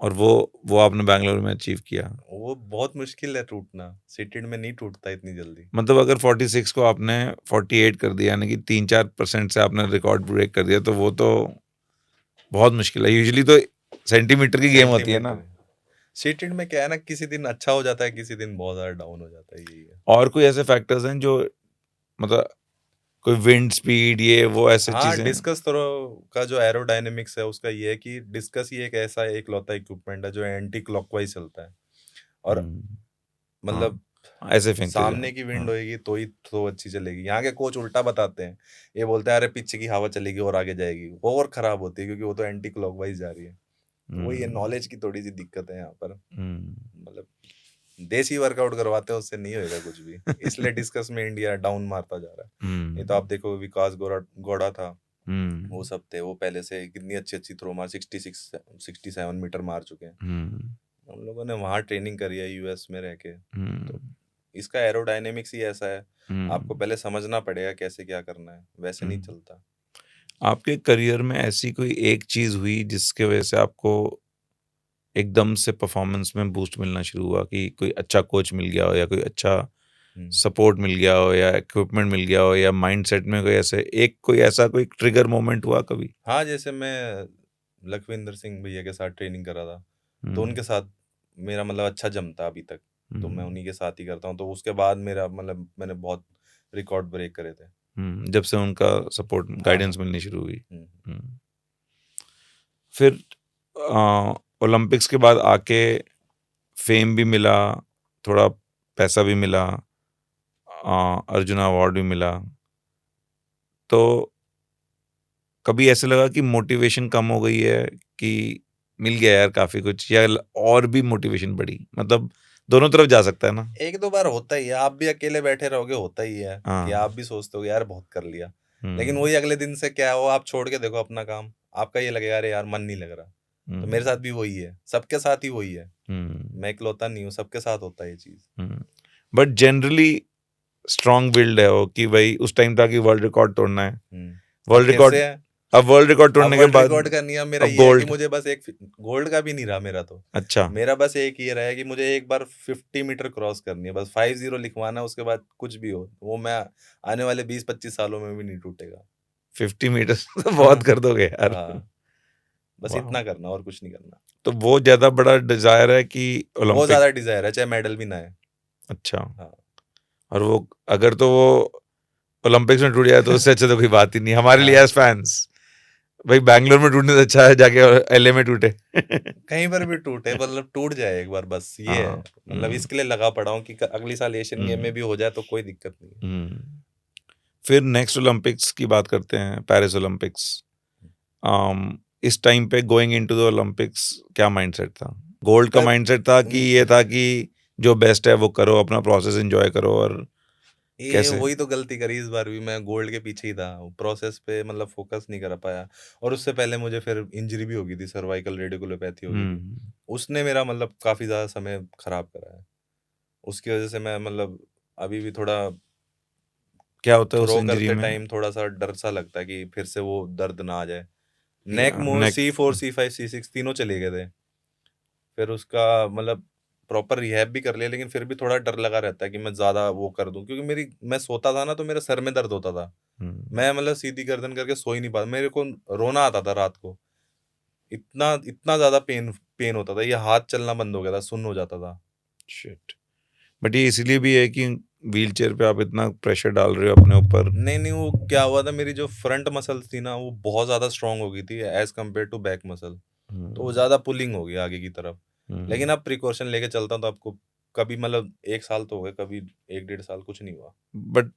और वो आपने बैंगलोर में अचीव किया। वो बहुत मुश्किल है टूटना, सीटेड में नहीं टूटता इतनी जल्दी। मतलब अगर 46 को आपने 48 कर दिया, यानी कि 3-4% से आपने रिकॉर्ड ब्रेक कर दिया, तो वो तो बहुत मुश्किल है। यूजुअली तो सेंटीमीटर की गेम होती है ना? सेंटीमीटर सीटेड में क्या है ना, किसी दिन अच्छा हो जाता है, किसी दिन बहुत ज़्यादा डाउन हो जाता है, यही है। और कोई ऐसे फैक्टर्स हैं जो मतलब कोई विंड स्पीड ये वो ऐसे हाँ, चीज़ें? डिस्कस थ्रो का जो एरोडायनेमिक्स है उसका ये है कि डिस्कस ही एक ऐसा एकलौता इक्विपमेंट है जो एंटी क्लॉकवाइज चलता है, और हुँ। मतलब हाँ, ऐसे फेंकते जाओ। सामने की विंड हाँ। होएगी तो ही तो अच्छी चलेगी। यहाँ के कोच उल्टा बताते हैं, ये बोलते हैं अरे पीछे की हवा चलेगी और आगे जाएगी, वो और खराब होती है क्योंकि वो तो एंटी क्लॉकवाइज जा रही है। तो वही है, हुँ, नॉलेज की थोड़ी सी दिक्कत है यहाँ पर। हुँ, मतलब देसी वर्कआउट करवाते हैं, उससे नहीं होएगा कुछ भी। इसलिए डिस्कस में इंडिया डाउन मारता जा रहा है। नहीं तो हुँ, आप देखो, विकास गौड़ा था, वो हुँ, सब थे, वो पहले से कितनी अच्छी थ्रो मार 67 मीटर मार चुके हैं। हुँ, हम लोगों ने वहाँ ट्रेनिंग करी है यूएस में रह के। हुँ, तो इसका एरोडायनेमिक्स ही ऐसा है, आपको हुँ, पहले समझना पड़ेगा कैसे क्या करना है, वैसे नहीं हुँ। चलता। आपके करियर में ऐसी कोई एक चीज़ हुई जिसके वजह से आपको एकदम से परफॉर्मेंस में बूस्ट मिलना शुरू हुआ, कि कोई अच्छा कोच मिल गया हो या कोई अच्छा हम्म। सपोर्ट मिल गया हो या इक्विपमेंट मिल गया हो या माइंडसेट में कोई ऐसा कोई ट्रिगर मोमेंट हुआ कभी? हाँ, जैसे मैं लखविंदर सिंह भैया के साथ ट्रेनिंग करा था, तो हुँ, उनके साथ मेरा मतलब अच्छा जमता अभी तक, तो मैं हुँ, उन्हीं के साथ ही करता हूँ। तो उसके बाद मेरा मतलब मैंने बहुत रिकॉर्ड ब्रेक करे थे। जब से उनका सपोर्ट हाँ, गाइडेंस हाँ। मिलनी शुरू हुई। हम्म। हुँ। फिर ओलंपिक्स के बाद आके फेम भी मिला, थोड़ा पैसा भी मिला, अर्जुन अवार्ड भी मिला। तो कभी ऐसे लगा कि मोटिवेशन कम हो गई है, कि मिल गया यार काफ़ी कुछ, या और भी मोटिवेशन बढ़ी? मतलब दोनों तरफ जा सकता है ना? एक दो बार होता ही है, आप भी अकेले बैठे रहोगे, होता ही है कि हाँ। आप भी सोचते हो यार बहुत कर लिया, लेकिन हुँ, वही अगले दिन से क्या हो, आप छोड़ के देखो अपना काम, आपका ये लगेगा अरे यार मन नहीं लग रहा। तो मेरे साथ हुँ, भी वही है, सबके साथ ही वही है। हुँ, मैं इकलौता नहीं हूँ, सबके साथ होता है ये चीज़। हुँ। बट जनरली स्ट्रॉन्ग विल्ड है वो, कि भई उस टाइम था कि वर्ल्ड रिकॉर्ड तोड़ना है। और वर्ल्ड फिर रिकॉर्ड से है। अब वर्ल्ड रिकॉर्ड अब तोड़ने के वर्ल्ड बाद रिकॉर्ड का नियम मेरा अब ये है कि गोल्ड। मुझे बस एक गोल्ड का भी नहीं रहा मेरा तो। अच्छा मेरा बस एक ये रहा है कि मुझे एक बार 50 मीटर क्रॉस करनी है, बस 50 लिखवाना है, उसके बाद कुछ भी हो वो मैं आने वाले 20-25 सालों में भी नहीं टूटेगा। 50 मीटर तो बहुत कर दोगे यार। हाँ, बस वाह, इतना करना और कुछ नहीं करना। तो वो ज्यादा बड़ा डिजायर है कि बहुत ओलंपिक? ज्यादा डिजायर है, चाहे मेडल भी ना है। अच्छा, हाँ। और वो अगर तो वो ओलंपिक्स में टूट जाए तो उससे अच्छा तो कोई बात ही नहीं हमारे लिए हाँ, एज फैंस। भाई बैंगलोर में टूटने से अच्छा है जाके एलए में टूटे। कहीं पर भी टूटे, मतलब टूट जाए एक बार, बस ये है। हाँ। मतलब इसके लिए लगा पड़ा हूँ कि अगली साल एशियन गेम में भी हो जाए तो कोई दिक्कत नहीं है। फिर नेक्स्ट ओलंपिक्स की बात करते हैं, पेरिस ओलंपिक्स। इस टाइम पे गोइंग इनटू द ओलंपिक्स क्या माइंडसेट था? गोल्ड का माइंडसेट था कि ये था कि जो बेस्ट है वो करो, अपना प्रोसेस एंजॉय करो, और ये कैसे? वही तो गलती करी इस बार भी, मैं गोल्ड के पीछे ही था, प्रोसेस पे मतलब फोकस नहीं कर पाया। और उससे पहले मुझे फिर इंजरी भी हो गई थी, सर्वाइकल रेडिकुलोपैथी हो गई थी। उसने मेरा मतलब काफी ज्यादा समय खराब करा है। उसकी वजह से मैं मतलब अभी भी थोड़ा क्या होता है उस थ्रो इंजरी करते में? टाइम थोड़ा सा डर सा लगता है कि फिर से वो दर्द ना आ जाए। नेक मोर नेक। C4 C5 C6 तीनों चले गए थे। फिर उसका मतलब प्रॉपर रिहैब भी कर लिया, लेकिन फिर भी थोड़ा डर लगा रहता है कि मैं ज्यादा वो कर दूं, क्योंकि मैं सोता था ना तो मेरे सर में दर्द होता था। मैं मतलब सीधी गर्दन करके सो ही नहीं पाता, मेरे को रोना आता था रात को। इतना इतना ज्यादा पेन पेन होता था, ये हाथ चलना बंद हो गया था, सुन्न हो जाता था। शिट। बट ये इसीलिए भी है कि व्हील चेयर पे आप इतना प्रेशर डाल रहे हो अपने ऊपर। नहीं नहीं, वो क्या हुआ था, मेरी जो फ्रंट मसल्स थी ना वो बहुत ज्यादा स्ट्रांग हो गई थी as compared to back muscle. तो वो ज्यादा पुलिंग हो गई आगे की तरफ। लेकिन अब प्रिकॉशन लेके चलता हूँ तो आपको कभी मतलब 1 साल तो हो गए, कभी 1-1.5 साल कुछ नहीं हुआ। बट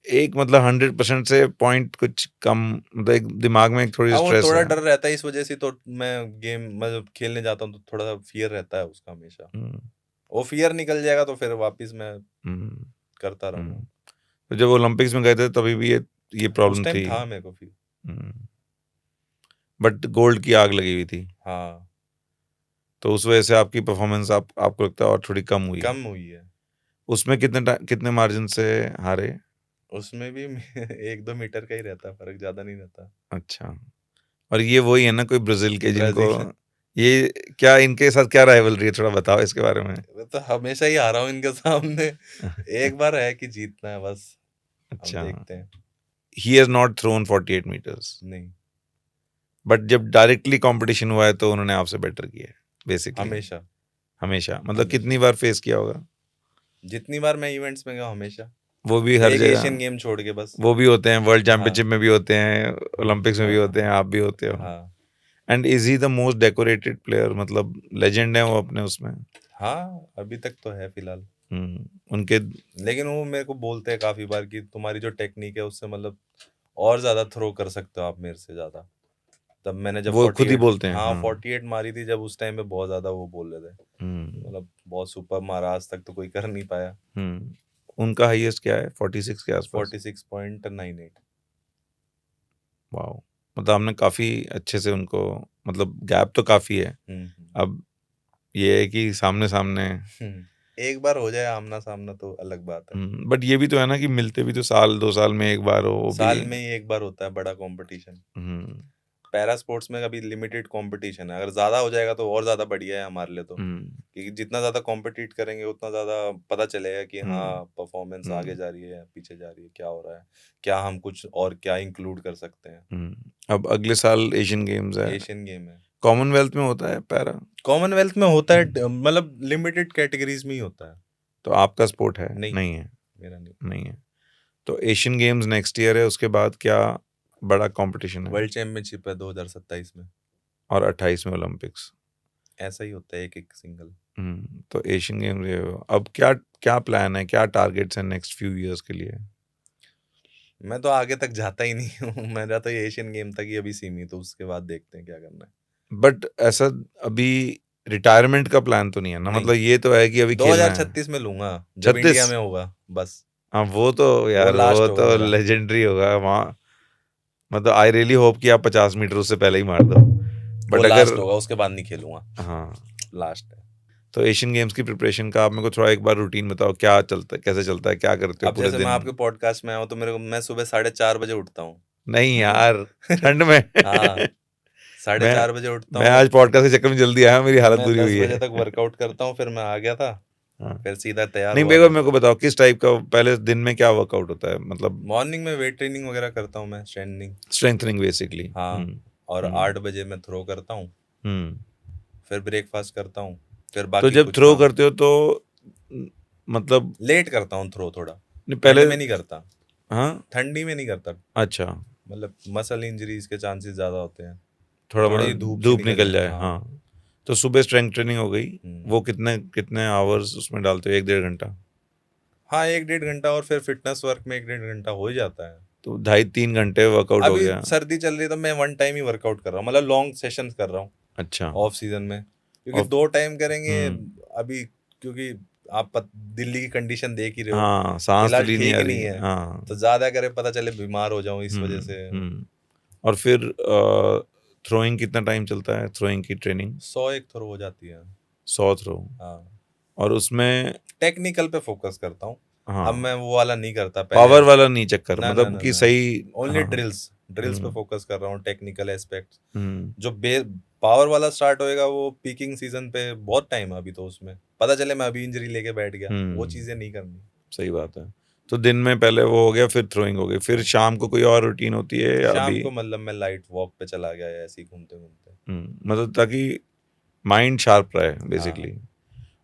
एक मतलब 100% से पॉइंट कुछ कम, मतलब एक दिमाग में एक थोड़ी हाँ, वो स्ट्रेस थोड़ा है। डर रहता है, इस वजह से तो मैं गेम मतलब खेलने जाता हूँ तो थोड़ा सा फियर रहता है उसका हमेशा। वो फियर निकल जाएगा तो फिर वापस मैं करता रहूंगा। तो जब ओलंपिक्स में गए थे तभी भी ये उस प्रॉब्लम टाइम थी। था मेरे को फिर। बट गोल्ड की आग लगी हुई थी, हाँ, तो उस वजह से आपकी परफॉर्मेंस आपको लगता है और थोड़ी कम हुई? कम हुई है। उसमें कितने मार्जिन से हारे? उसमें भी 1-2 मीटर का ही रहता, फर्क ज्यादा नहीं रहता। अच्छा, और ये वही है ना कोई ब्राजील के जिनको ब्राजील ये, क्या इनके साथ क्या राइवलरी है, थोड़ा बताओ इसके बारे में। मैं तो हमेशा ही हारा हूँ इनके सामने। एक बार है कि जीतना है बस। अब अच्छा, देखते हैं। He has not thrown 48 meters, नहीं, बट जब डायरेक्टली कंपटीशन हुआ है तो उन्होंने आपसे बेटर किया है बेसिकली। हमेशा हमेशा मतलब हमेशा कितनी बार फेस किया होगा? जितनी बार मैं इवेंट्स में गया हमेशा, वो भी हर एक जगह? एशियन गेम छोड़ के बस। वो भी होते हैं, वर्ल्ड हाँ चैंपियनशिप में भी होते हैं, ओलंपिक्स में भी हाँ होते हैं, आप भी होते हो। हाँ and is he the most decorated player, मतलब लेजेंड है वो अपने उसमें? हाँ, अभी तक तो है फिलहाल। उनके लेकिन वो मेरे को बोलते हैं काफी बार कि तुम्हारी जो टेक्निक है उससे मतलब और ज्यादा थ्रो कर सकते हो आप मेरे से ज्यादा। तब मैंने जब वो खुद ही 48, बोलते हैं, हाँ हाँ। 48 मारी थी जब, उस टाइम पे बहुत ज्यादा वो बोल रहे थे, हम्म मतलब बहुत सुपर मारा, आज तक तो कोई कर नहीं पाया। उनका हाईएस्ट क्या है, 46 के आसपास? 46.98। वाह, मतलब आपने काफी अच्छे से उनको, मतलब गैप तो काफी है। अब ये है कि सामने सामने एक बार हो जाए आमना सामना तो अलग बात है। बट ये भी तो है ना कि मिलते भी तो साल 2 साल में एक बार हो, वो भी। साल में ही एक बार होता है बड़ा कंपटीशन। पैरा स्पोर्ट्स में कभी लिमिटेड कंपटीशन है, अगर ज्यादा हो जाएगा तो और ज्यादा बढ़िया है हमारे लिए तो, क्योंकि जितना ज्यादा कंपीट करेंगे उतना ज्यादा पता चलेगा कि हाँ परफॉर्मेंस आगे जा रही है पीछे जा रही है, क्या हो रहा है, क्या हम कुछ और क्या इंक्लूड कर सकते हैं। अब अगले साल एशियन गेम्स है, एशियन गेम है। कॉमनवेल्थ में होता है पैरा? कॉमनवेल्थ में होता है, मतलब लिमिटेड कैटेगरीज में ही होता है। तो आपका स्पोर्ट है? नहीं, नहीं है? मेरा नहीं। नहीं है। तो एशियन गेम्स नेक्स्ट ईयर है, उसके बाद क्या बड़ा कंपटीशन है? वर्ल्ड चैंपियनशिप है 2027 में। और 28 में ओलंपिक्स। ऐसा ही होता है, एक एक सिंगल। तो एशियन गेम्स ये हो। अब क्या क्या प्लान है, क्या टारगेट्स हैं नेक्स्ट फ्यू इयर्स के लिए? मैं तो आगे तक जाता ही नहीं हूँ। मेरा तो ये एशियन गेम तक ही अभी सीमित, तो उसके बाद देखते हैं क्या करना है। बट ऐसा अभी रिटायरमेंट का प्लान तो नहीं है ना? नहीं, मतलब ये तो है कि अभी खेलना है। 2036 में लूंगा जब 36? इंडिया में होगा बस। हाँ वो तो वो यार, वो लास्ट होगा तो मेरा। लेजेंडरी होगा वहाँ। मतलब आई रियली होप कि आप 50 मीटर उससे पहले ही मार दो। वो बट अगर, लास्ट होगा, उसके बाद नहीं खेलूंगा। हाँ, लास्ट है। तो एशियन गेम्स की प्रिपरेशन का आप मेरे को थोड़ा एक बार रूटीन बताओ, क्या चलता है, कैसे चलता है, क्या करते हो अब पूरे जैसे मैं दिन? आपके पॉडकास्ट में आया हूँ तो मैं सुबह 4:30 बजे उठता हूँ। नहीं यार, ठंड में। हाँ, साढ़े मैं 4 बजे उठता मैं हूँ, आज पॉडकास्ट के चक्कर में जल्दी आया, मेरी हालत मैं बुरी 10 हुई बजे है। तक वर्कआउट करता हूँ, फिर मैं आ गया था, हाँ। फिर सीधा तैयार नहीं, हुआ मेरे मैं। को बताओ किस टाइप का पहले दिन में क्या वर्कआउट होता है, मतलब मॉर्निंग में वेट ट्रेनिंग वगैरह करता हूँ मैं, स्ट्रेंथनिंग। Strengthening basically. हाँ, और 8 बजे मैं थ्रो करता हूँ, हम्म। फिर ब्रेकफास्ट करता हूँ, फिर तो बाकी जब कुछ थ्रो काम। करते हो तो मतलब लेट करता हूँ थ्रो थोड़ा, नहीं, ठंड पहले। में नहीं करता, हाँ। ठंडी में नहीं करता, अच्छा, मतलब मसल इंजरीज के चांसेस ज़्यादा होते हैं, तो थोड़ा थोड़ी मतलब धूप सी धूप निकल निकल जाए। जाए, हाँ। हाँ। तो सुबह स्ट्रेंथ ट्रेनिंग हो गई, हम्म। वो कितने कितने आवर्स उसमें डालते हो, 1-1.5 घंटा? हाँ, 1-1.5 घंटा, और फिर फिटनेस वर्क में 1-1.5 घंटा हो ही जाता है। तो 2.5-3 घंटे वर्कआउट हो अभी गया। सर्दी चल रही है तो मैं 1 टाइम ही वर्कआउट कर रहा हूँ, मतलब लॉन्ग सेशंस कर रहा हूँ अच्छा। ऑफ सीजन में, क्योंकि और 2 टाइम करेंगे हम्म। अभी, क्योंकि आप दिल्ली की कंडीशन देख ही रहे हो, हाँ, सांस तो फिलहाल ली नहीं ठीक आ ही रही नहीं है, है, हाँ। तो ज़्यादा करे पता चले बीमार हो जाऊं इस वजह से। और फिर थ्रोइंग कितना टाइम चलता है, थ्रोइंग की ट्रेनिंग? 100 एक थ्रो हो जाती है। 100 थ्रो? हाँ, और उसमें टेक्निकल पे फोकस करता हूँ, अब हाँ, मैं वो वाला नहीं करता पहले। पावर वाला नहीं चक्कर, ना ना मतलब ना कि ना, सही। ओनली हाँ। ड्रिल्स, ड्रिल्स पे हम्म। फोकस कर रहा हूँ, टेक्निकल एस्पेक्ट्स। हम्म। जो पावर वाला स्टार्ट होएगा वो पीकिंग सीजन पे, बहुत टाइम है अभी, तो उसमें पता चले मैं अभी इंजरी लेके बैठ गया, वो चीजें नहीं करनी। सही बात है। तो दिन में पहले वो हो गया, फिर थ्रोइंग हो गई, फिर हाँ, शाम को कोई और रूटीन होती है या शाम अभी? को मतलब मैं लाइट वॉक पे चला गया, या ऐसे ही घूमते घूमते। मतलब ताकि माइंड शार्प रहे हाँ, बेसिकली।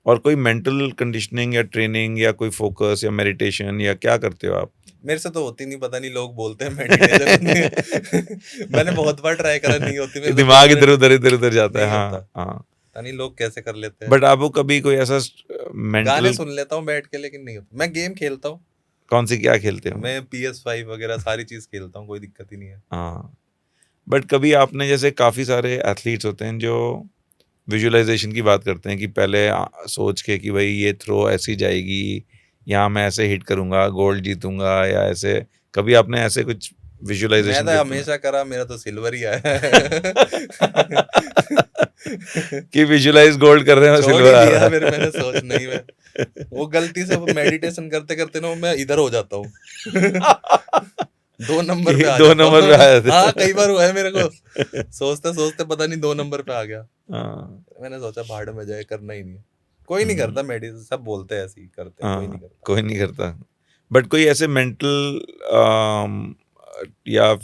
और कोई मेंटल कंडीशनिंग या ट्रेनिंग या कोई फोकस या मेडिटेशन या क्या करते हो आप? मेरे से तो होती नहीं, पता नहीं, लोग बोलते हैं मेडिटेशन मैंने बहुत बार ट्राई करा, नहीं होती कि मेरे से, 2 दिमाग मिनट इधर उधर जाता है, नहीं होता, हाँ हाँ। पता नहीं लोग कैसे कर लेते हैं। बट आपको कभी कोई ऐसा गाने मेंटल, सुन लेता हूँ बैठ के, लेकिन नहीं होता। मैं गेम खेलता हूँ, कौन सी क्या खेलते हो? मैं PS5 वगैरह सारी चीज खेलता हूँ, कोई दिक्कत ही नहीं है। हाँ। बट कभी आपने, जैसे काफी सारे एथलीट्स होते हैं जो विजुअलाइजेशन की बात करते हैं कि पहले सोच के कि भाई ये थ्रो ऐसी जाएगी, यहाँ मैं ऐसे हिट करूंगा, गोल्ड जीतूंगा या ऐसे, कभी आपने ऐसे कुछ मैं विजुअलाइजेशन तो करके हमेशा करा, मेरा तो सिल्वर ही आया है कि विजुअलाइज गोल्ड कर रहे हैं और छोड़ ही सिल्वर आ दिया फिर रहा मैंने, सोच नहीं मैं, वो गलती से मेडिटेशन करते करते ना मैं इधर हो जाता हूँ है। 2 नंबर पे कि आ दो जाता नंबर हूँ पे आए थे। हाँ, कई बार हुआ है मेरे को, सोचते सोचते पता नहीं 2 नंबर पे आ गया, हाँ। मैंने सोचा भाड़ में जाए, करना ही नहीं है। कोई नहीं करता मेडिटेशन, सब बोलते हैं ऐसे ही करते हैं, कोई नहीं हाँ, करता। कोई नहीं करता। बट कोई ऐसे मेंटल या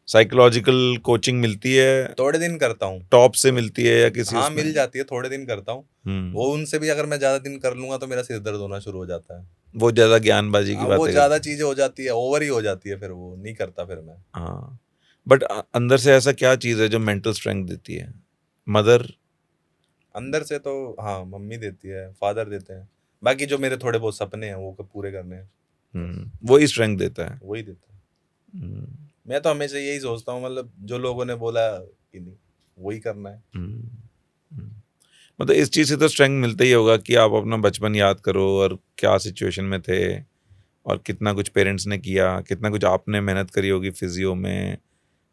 साइकोलॉजिकल कोचिंग मिलती है, थोड़े दिन करता हूँ, टॉप से मिलती है या किसी हाँ उसमें? मिल जाती है, थोड़े दिन करता हूँ। वो उनसे भी अगर मैं ज्यादा दिन कर लूंगा तो मेरा सिर दर्द होना शुरू हो जाता है। वो ज्यादा ज्ञानबाजी की वो बातें ज्यादा करते हैं। चीजें हो जाती है, ओवर ही हो जाती है, फिर वो नहीं करता फिर मैं। हाँ। बट अंदर से ऐसा क्या चीज है जो मेंटल स्ट्रेंथ देती है? मदर? अंदर से तो हाँ, मम्मी देती है, फादर देते हैं, बाकी जो मेरे थोड़े बहुत सपने हैं वो पूरे करने हैं, बस वही स्ट्रेंथ देता है। वही देता है। हम्म। मैं तो हमेशा यही सोचता हूँ, मतलब जो लोगों ने बोला कि नहीं, वही करना है। हम्म। हम्म। मतलब इस चीज से तो स्ट्रेंथ मिलता ही होगा कि आप अपना बचपन याद करो और क्या सिचुएशन में थे, और कितना कुछ पेरेंट्स ने किया, कितना कुछ आपने मेहनत करी होगी फिजियो में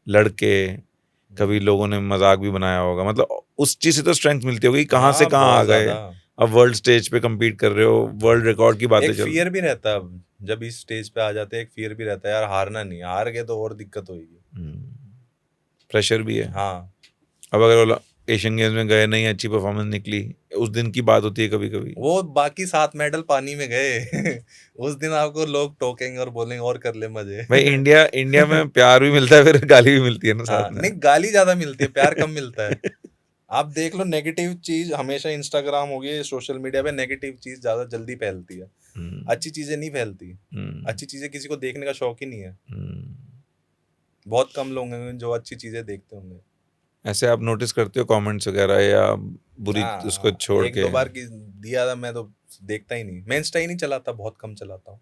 लड़के, कभी लोगों ने मजाक भी बनाया होगा, मतलब उस चीज से तो स्ट्रेंथ मिलती होगी, कहाँ से हाँ, कहाँ आ बहुत गए। ज्यादा। अब वर्ल्ड स्टेज पे compete कर रहे हो, वर्ल्ड रिकॉर्ड की बातें एक चल। फियर भी रहता है, जब इस स्टेज पे आ जाते हैं एक फियर भी रहता है, यार हारना नहीं, हार गए तो और दिक्कत होगी। प्रेशर भी है। हाँ, अब अगर एशियन गेम्स में गए नहीं, अच्छी परफॉर्मेंस निकली, उस दिन की बात होती है कभी कभी। वो बाकी 7 मेडल पानी में गए उस दिन आपको लोग टोकेंगे और बोलेंगे और कर ले मजे भाई इंडिया इंडिया में प्यार भी मिलता है, फिर गाली भी मिलती है ना हाँ, साथ में। नहीं गाली ज्यादा मिलती है, प्यार कम मिलता है। आप देख लो, नेगेटिव चीज हमेशा इंस्टाग्राम हो गई, सोशल मीडिया पे नेगेटिव चीज ज्यादा जल्दी फैलती है, अच्छी चीजें नहीं फैलती। अच्छी चीजें किसी को देखने का शौक ही नहीं है, बहुत कम लोग होंगे जो अच्छी चीजें देखते होंगे। ऐसे आप नोटिस करते हो कमेंट्स वगैरह या बुरी उसको हाँ, छोड़ एक के? दो बार की दिया था, मैं तो देखता ही नहीं, मैं इंस्टा ही नहीं चलाता, बहुत कम चलाता हूँ।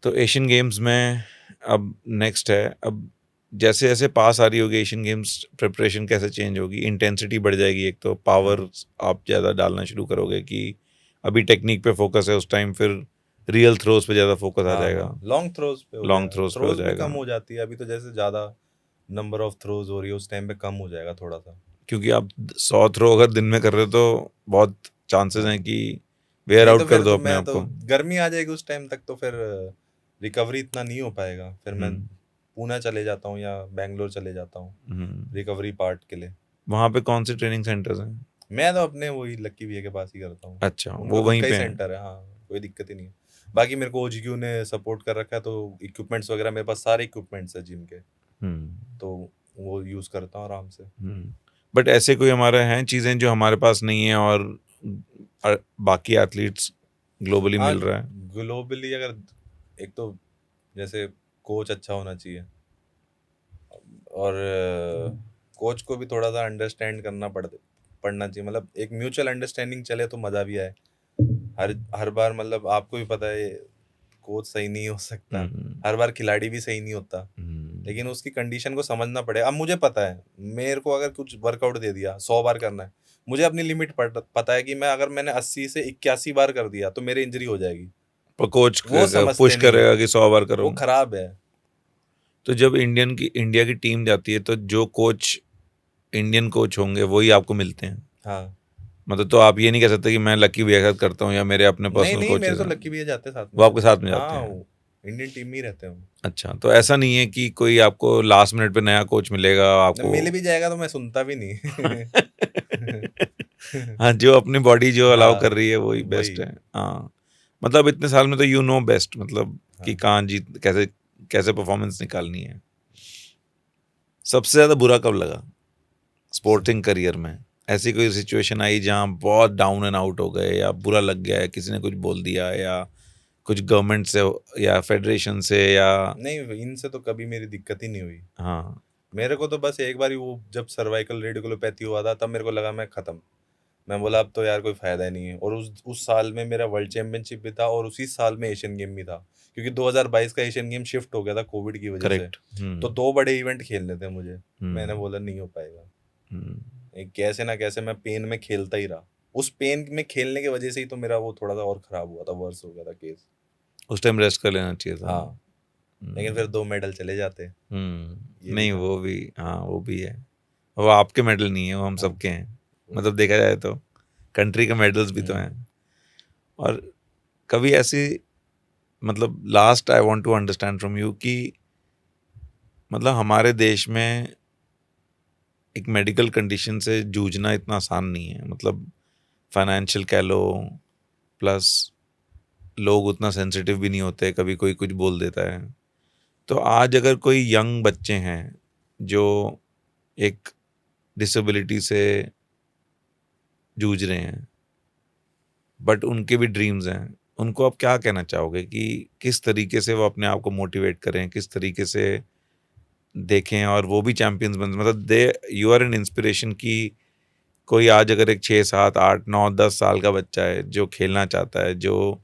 तो एशियन गेम्स में अब नेक्स्ट है, अब जैसे जैसे पास आ रही होगी एशियन गेम्स, प्रिपरेशन कैसे चेंज होगी, इंटेंसिटी बढ़ जाएगी, एक तो पावर आप ज़्यादा डालना शुरू करोगे कि अभी टेक्निक पे फोकस है, उस टाइम फिर रियल थ्रोज पे ज़्यादा फोकस आ हाँ जाएगा, हाँ, लॉन्ग थ्रोज पे हो लॉन्ग जाएगा, थ्रोज पे हो थ्रोज भी जाएगा, कम हो जाती है अभी तो, जैसे ज्यादा नंबर ऑफ थ्रोज हो रही है उस टाइम पे कम हो जाएगा थोड़ा सा। क्योंकि आप 100 थ्रो अगर दिन में कर रहे हो तो बहुत चांसेस हैं हाँ, कि वेयर नहीं आउट तो कर फिर दो तो अपने मैं आप तो, को। गर्मी आ जाएगी उस टाइम तक तो फिर रिकवरी इतना नहीं हो पाएगा, फिर मैं पूना चले जाता हूँ या बैंगलोर चले जाता हूँ रिकवरी पार्ट के लिए। वहाँ पे कौन से ट्रेनिंग सेंटर्स हैं? मैं तो अपने वही लक्की भैया के पास ही करता हूँ। अच्छा, उनका वो खुद वहीं का ही पे हैं। सेंटर है, हाँ, कोई दिक्कत ही नहीं है। बाकी मेरे को ओजीक्यू ने सपोर्ट कर रखा है, तो इक्विपमेंट्स वगैरह मेरे पास सारे इक्विपमेंट्स है जिम के, तो वो यूज करता हूँ आराम से। बट ऐसे कोई हमारे हैं चीजें जो हमारे पास नहीं है और बाकी एथलीट्स ग्लोबली हाँ, मिल रहा है? ग्लोबली अगर एक तो जैसे कोच अच्छा होना चाहिए, और कोच को भी थोड़ा सा अंडरस्टैंड करना पड़ना चाहिए, मतलब एक म्यूचुअल अंडरस्टैंडिंग चले तो मजा भी आए। हर बार मतलब आपको भी पता है कोच सही नहीं हो सकता, हर बार खिलाड़ी भी सही नहीं होता, लेकिन उसकी कंडीशन को समझना पड़ेगा। अब मुझे पता है, मेरे को अगर कुछ वर्कआउट दे दिया 100 बार करना है, मुझे अपनी लिमिट पता है कि मैं अगर मैंने 80 से 81 बार कर दिया तो मेरी इंजरी हो जाएगी। पर कोच वो पुश समझते नहीं है, करेगा कि 100 बार वो करो। खराब है। तो जब इंडिया की टीम जाती है तो जो कोच इंडियन कोच होंगे वही आपको मिलते हैं? हाँ, मतलब तो आप ये नहीं कह सकते कि मैं लकी भैया के साथ करता हूँ या मेरे अपने नहीं पर्सनल नहीं, मेरे कोचेज तो हैं, लक्की भैया जाते हैं साथ वो में। आपके साथ में जाते हाँ, हैं? वो इंडियन टीम में ही रहते हैं। अच्छा, तो ऐसा नहीं है कि कोई आपको लास्ट मिनट पे नया कोच मिलेगा जब आपको? मिल भी जाएगा तो मैं सुनता भी नहीं। हाँ, जो अपनी बॉडी जो अलाउ कर हाँ, रही है वही बेस्ट वही। है। हाँ, मतलब इतने साल में तो यू नो बेस्ट, मतलब कि हाँ, कहाँ जीत, कैसे कैसे परफॉर्मेंस निकालनी है। सबसे ज्यादा बुरा कब लगा स्पोर्टिंग करियर में? ऐसी कोई सिचुएशन आई जहाँ बहुत डाउन एंड आउट हो गए या बुरा लग गया है, किसी ने कुछ बोल दिया या कुछ गवर्नमेंट से या फेडरेशन से या? नहीं, इनसे तो कभी मेरी दिक्कत ही नहीं हुई। हाँ। मेरे को तो बस एक बार ही वो जब सर्वाइकल रेडिकुलोपैथी हुआ था, तब मेरे को लगा मैं खत्म। मैं बोला अब तो यार कोई फायदा नहीं है, और उस साल में मेरा वर्ल्ड चैंपियनशिप भी था और उसी साल में एशियन गेम भी था, क्योंकि 2022 का एशियन गेम शिफ्ट हो गया था कोविड की वजह से। करेक्ट। तो 2 बड़े इवेंट खेलने थे मुझे। मैंने बोला नहीं हो पाएगा। कैसे ना कैसे मैं पेन में खेलता ही रहा। उस पेन में खेलने की वजह से ही तो मेरा वो थोड़ा सा और खराब हुआ था, वर्स हो गया था केस। उस टाइम रेस्ट कर लेना चाहिए था। हाँ, लेकिन फिर 2 मेडल चले जाते, ये भी नहीं, था। वो भी, हाँ वो भी है। वो आपके मेडल नहीं है, वो हम हाँ, सबके हैं। मतलब देखा जाए तो कंट्री के मेडल्स भी तो हैं। और कभी ऐसी, मतलब last I want to understand from you कि मतलब हमारे देश में एक मेडिकल कंडीशन से जूझना इतना आसान नहीं है। मतलब फाइनेंशियल कह लो, प्लस लोग उतना सेंसिटिव भी नहीं होते, कभी कोई कुछ बोल देता है। तो आज अगर कोई यंग बच्चे हैं जो एक डिसेबिलिटी से जूझ रहे हैं बट उनके भी ड्रीम्स हैं, उनको आप क्या कहना चाहोगे कि किस तरीके से वो अपने आप को मोटिवेट करें, किस तरीके से देखें और वो भी चैंपियंस बन, मतलब दे यू आर एन इंस्पिरेशन कि कोई आज अगर एक 6 7 8 9 10 साल का बच्चा है जो खेलना चाहता है, जो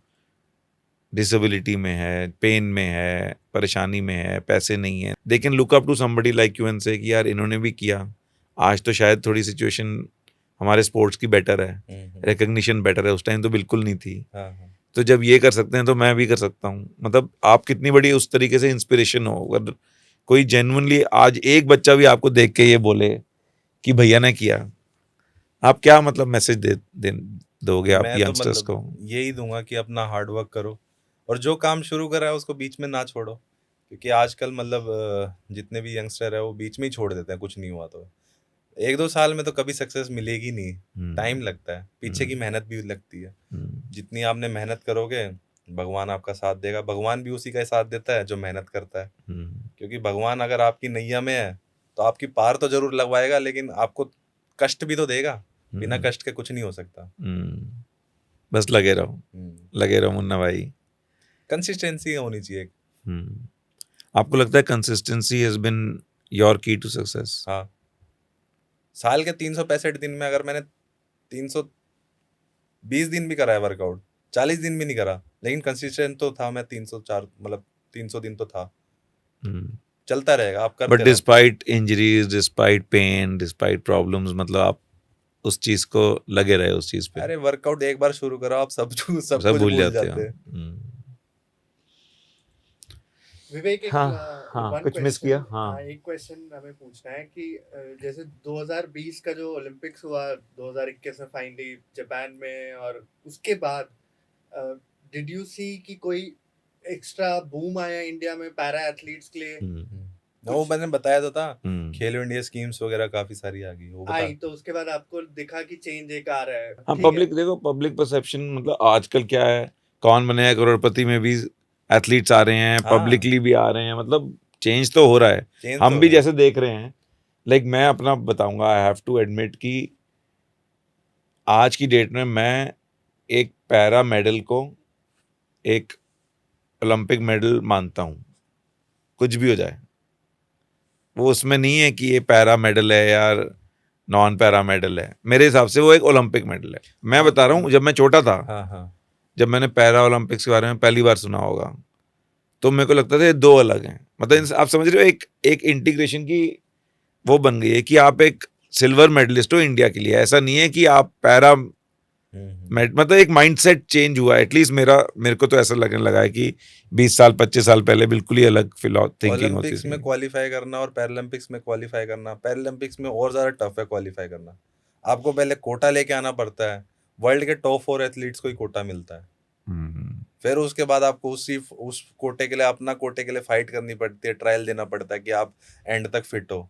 डिसेबिलिटी में है, पेन में है, परेशानी में है, पैसे नहीं है, they can look up to somebody like you and say कि यार इन्होंने भी किया। आज तो शायद थोड़ी सिचुएशन हमारे स्पोर्ट्स की बेटर है, रिकग्निशन बेटर है, उस टाइम तो बिल्कुल नहीं थी। तो जब ये कर सकते हैं तो मैं भी कर सकता हूँ। मतलब आप कितनी बड़ी उस तरीके से इंस्पिरेशन हो, अगर कोई जेन्युइनली आज एक बच्चा भी आपको देख के ये बोले कि भैया ने किया, आप क्या मतलब मैसेज दोगे आप मैं तो यंगस्टर्स मतलब को? यही दूंगा कि अपना हार्ड वर्क करो, और जो काम शुरू करा है उसको बीच में ना छोड़ो, क्योंकि आजकल मतलब जितने भी यंगस्टर है वो बीच में ही छोड़ देते हैं, कुछ नहीं हुआ तो 1-2 साल में तो कभी सक्सेस मिलेगी नहीं, टाइम लगता है, पीछे की मेहनत भी लगती है। जितनी आपने मेहनत करोगे भगवान आपका साथ देगा। भगवान भी उसी का साथ देता है जो मेहनत करता है, क्योंकि भगवान अगर आपकी नैया में है तो आपकी पार तो जरूर लगवाएगा, लेकिन आपको कष्ट भी तो देगा। बिना कष्ट के कुछ नहीं हो सकता। बस लगे रहो मुन्ना भाई। कंसिस्टेंसी होनी चाहिए। आपको लगता है कंसिस्टेंसी हैज बीन योर की टू सक्सेस? हाँ, साल के 365 दिन में अगर मैंने 320 दिन भी करा है वर्कआउट, 40 दिन भी नहीं करा, लेकिन कंसिस्टेंट तो था मैं। 304 मतलब 300 दिन तो था। चलता रहेगा, आप बट करते रहो। Despite injuries, despite pain, despite problems, मतलब आप उस चीज को लगे रहे उस चीज पे? अरे वर्कआउट एक बार शुरू करो, आप सब सब सब कुछ भूल भूल जाते हो। जाते हैं। विवेक, एक हाँ, हाँ, वन कुछ मिस किया? हाँ। एक क्वेश्चन हमें पूछना है कि जैसे 2020 का जो ओलंपिक्स हुआ 2021 में फाइनली जापान में, और उसके बाद डिड यू सी कि कोई एक्स्ट्रा बूम आया इंडिया में पैरा एथलीट्स के लिए? वो मैंने बताया तो था, हम्म। खेलो इंडिया स्कीम्स वगैरह काफी सारी आ गई, वो बता। आई तो उसके बाद आपको दिखा कि चेंज एक आ रहा है। हाँ, ठीक है। पब्लिक देखो, पब्लिक परसेप्शन मतलब आजकल क्या है, कौन बनेगा करोड़पति में भी एथलीट्स आ रहे हैं, हाँ। पब्लिकली भी आ रहे हैं, मतलब चेंज तो हो रहा है। चेंज हम तो भी हो रहा है। जैसे देख रहे हैं, लाइक मैं अपना बताऊंगा, आई हैव टू एडमिट कि आज की डेट में मैं एक पैरा मेडल को एक ओलंपिक मेडल मानता हूँ, कुछ भी हो जाए। वो उसमें नहीं है कि ये पैरा मेडल है या नॉन पैरा मेडल है, मेरे हिसाब से वो एक ओलंपिक मेडल है। मैं बता रहा हूँ, जब मैं छोटा था, हाँ हाँ जब मैंने पैरा ओलंपिक्स के बारे में पहली बार सुना होगा, तो मेरे को लगता था ये दो अलग हैं। मतलब आप समझ रहे हो, एक इंटीग्रेशन की वो बन गई है कि आप एक सिल्वर मेडलिस्ट हो इंडिया के लिए, ऐसा नहीं है कि आप पैरा मतलब एक माइंडसेट चेंज हुआ है। एटलीस्ट मेरे को तो ऐसा लगने लगा है कि 20 साल 25 साल पहले बिल्कुल ही अलग थिंकिंग होती ओलंपिक्स में थी। क्वालिफाई करना और पैरालंपिक्स में क्वालिफाई करना, पैरालंपिक्स में और ज्यादा टफ है क्वालिफाई करना। आपको पहले कोटा लेके आना पड़ता है, वर्ल्ड के टॉप 4 एथलीट्स को ही कोटा मिलता है। फिर उसके बाद आपको उस कोटे के लिए, अपना कोटे के लिए फाइट करनी पड़ती है, ट्रायल देना पड़ता है कि आप एंड तक फिट हो।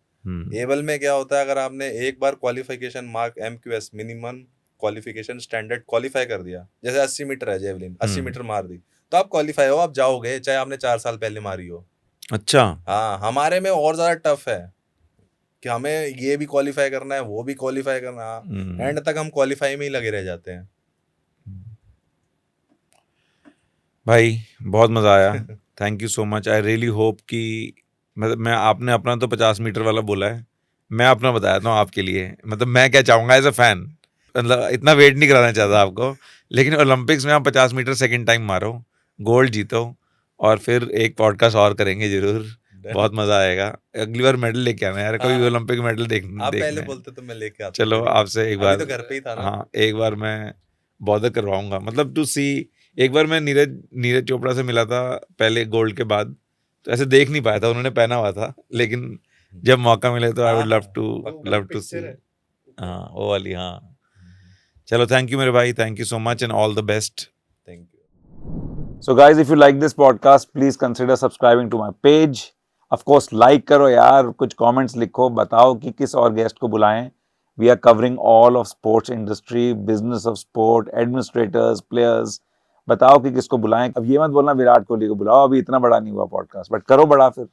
एबल में क्या होता है, अगर आपने एक बार qualification mark MQS minimum qualification standard qualify कर दिया, जैसे 80 मीटर है जेवलिन, 80 मीटर मार दी तो आप क्वालिफाई हो, आप जाओगे चाहे आपने 4 साल पहले मारी हो। अच्छा। हाँ, हमारे में और ज्यादा टफ है कि हमें ये भी क्वालिफाई करना है, वो भी क्वालिफाई करना है, एंड तक हम क्वालिफाई में ही लगे रह जाते हैं। भाई बहुत मजा आया, thank you so much. I really hope कि मतलब मैं, आपने अपना तो 50 मीटर वाला बोला है, मैं अपना बताया था आपके लिए। मतलब मैं क्या चाहूंगा एज अ फैन, मतलब इतना वेट नहीं कराना चाहता आपको, लेकिन ओलंपिक्स में आप 50 मीटर सेकंड टाइम मारो, गोल्ड जीतो, और फिर एक पॉडकास्ट और करेंगे जरूर, बहुत मजा आएगा। अगली बार मेडल लेके आना यार, कभी हाँ, ओलंपिक मेडल आप पहले देखने। बोलते तो मैं लेके आता। चलो आपसे एक अभी बार, तो घर पे ही था ना। हाँ एक बार मैं बॉदर करवाऊंगा, मतलब टू सी। एक बार मैं नीरज चोपड़ा से मिला था पहले गोल्ड के बाद, तो ऐसे देख नहीं पाया था, उन्होंने पहना हुआ था, लेकिन जब मौका मिले तो आई वुड लव टू सी। हाँ वो वाली, हाँ। चलो थैंक यू मेरे भाई, thank you so much and all the best. Thank you. So guys, if you like this podcast, please consider subscribing to my page. Of course, like करो यार, कुछ comments लिखो, बताओ कि किस और गेस्ट को बुलाएं। We are covering all of sports industry, business of sport, administrators, players. बताओ कि किसको बुलाएं। अब ये मत बोलना विराट कोहली को बुलाओ, अभी इतना बड़ा नहीं हुआ पॉडकास्ट, बट करो बड़ा फिर।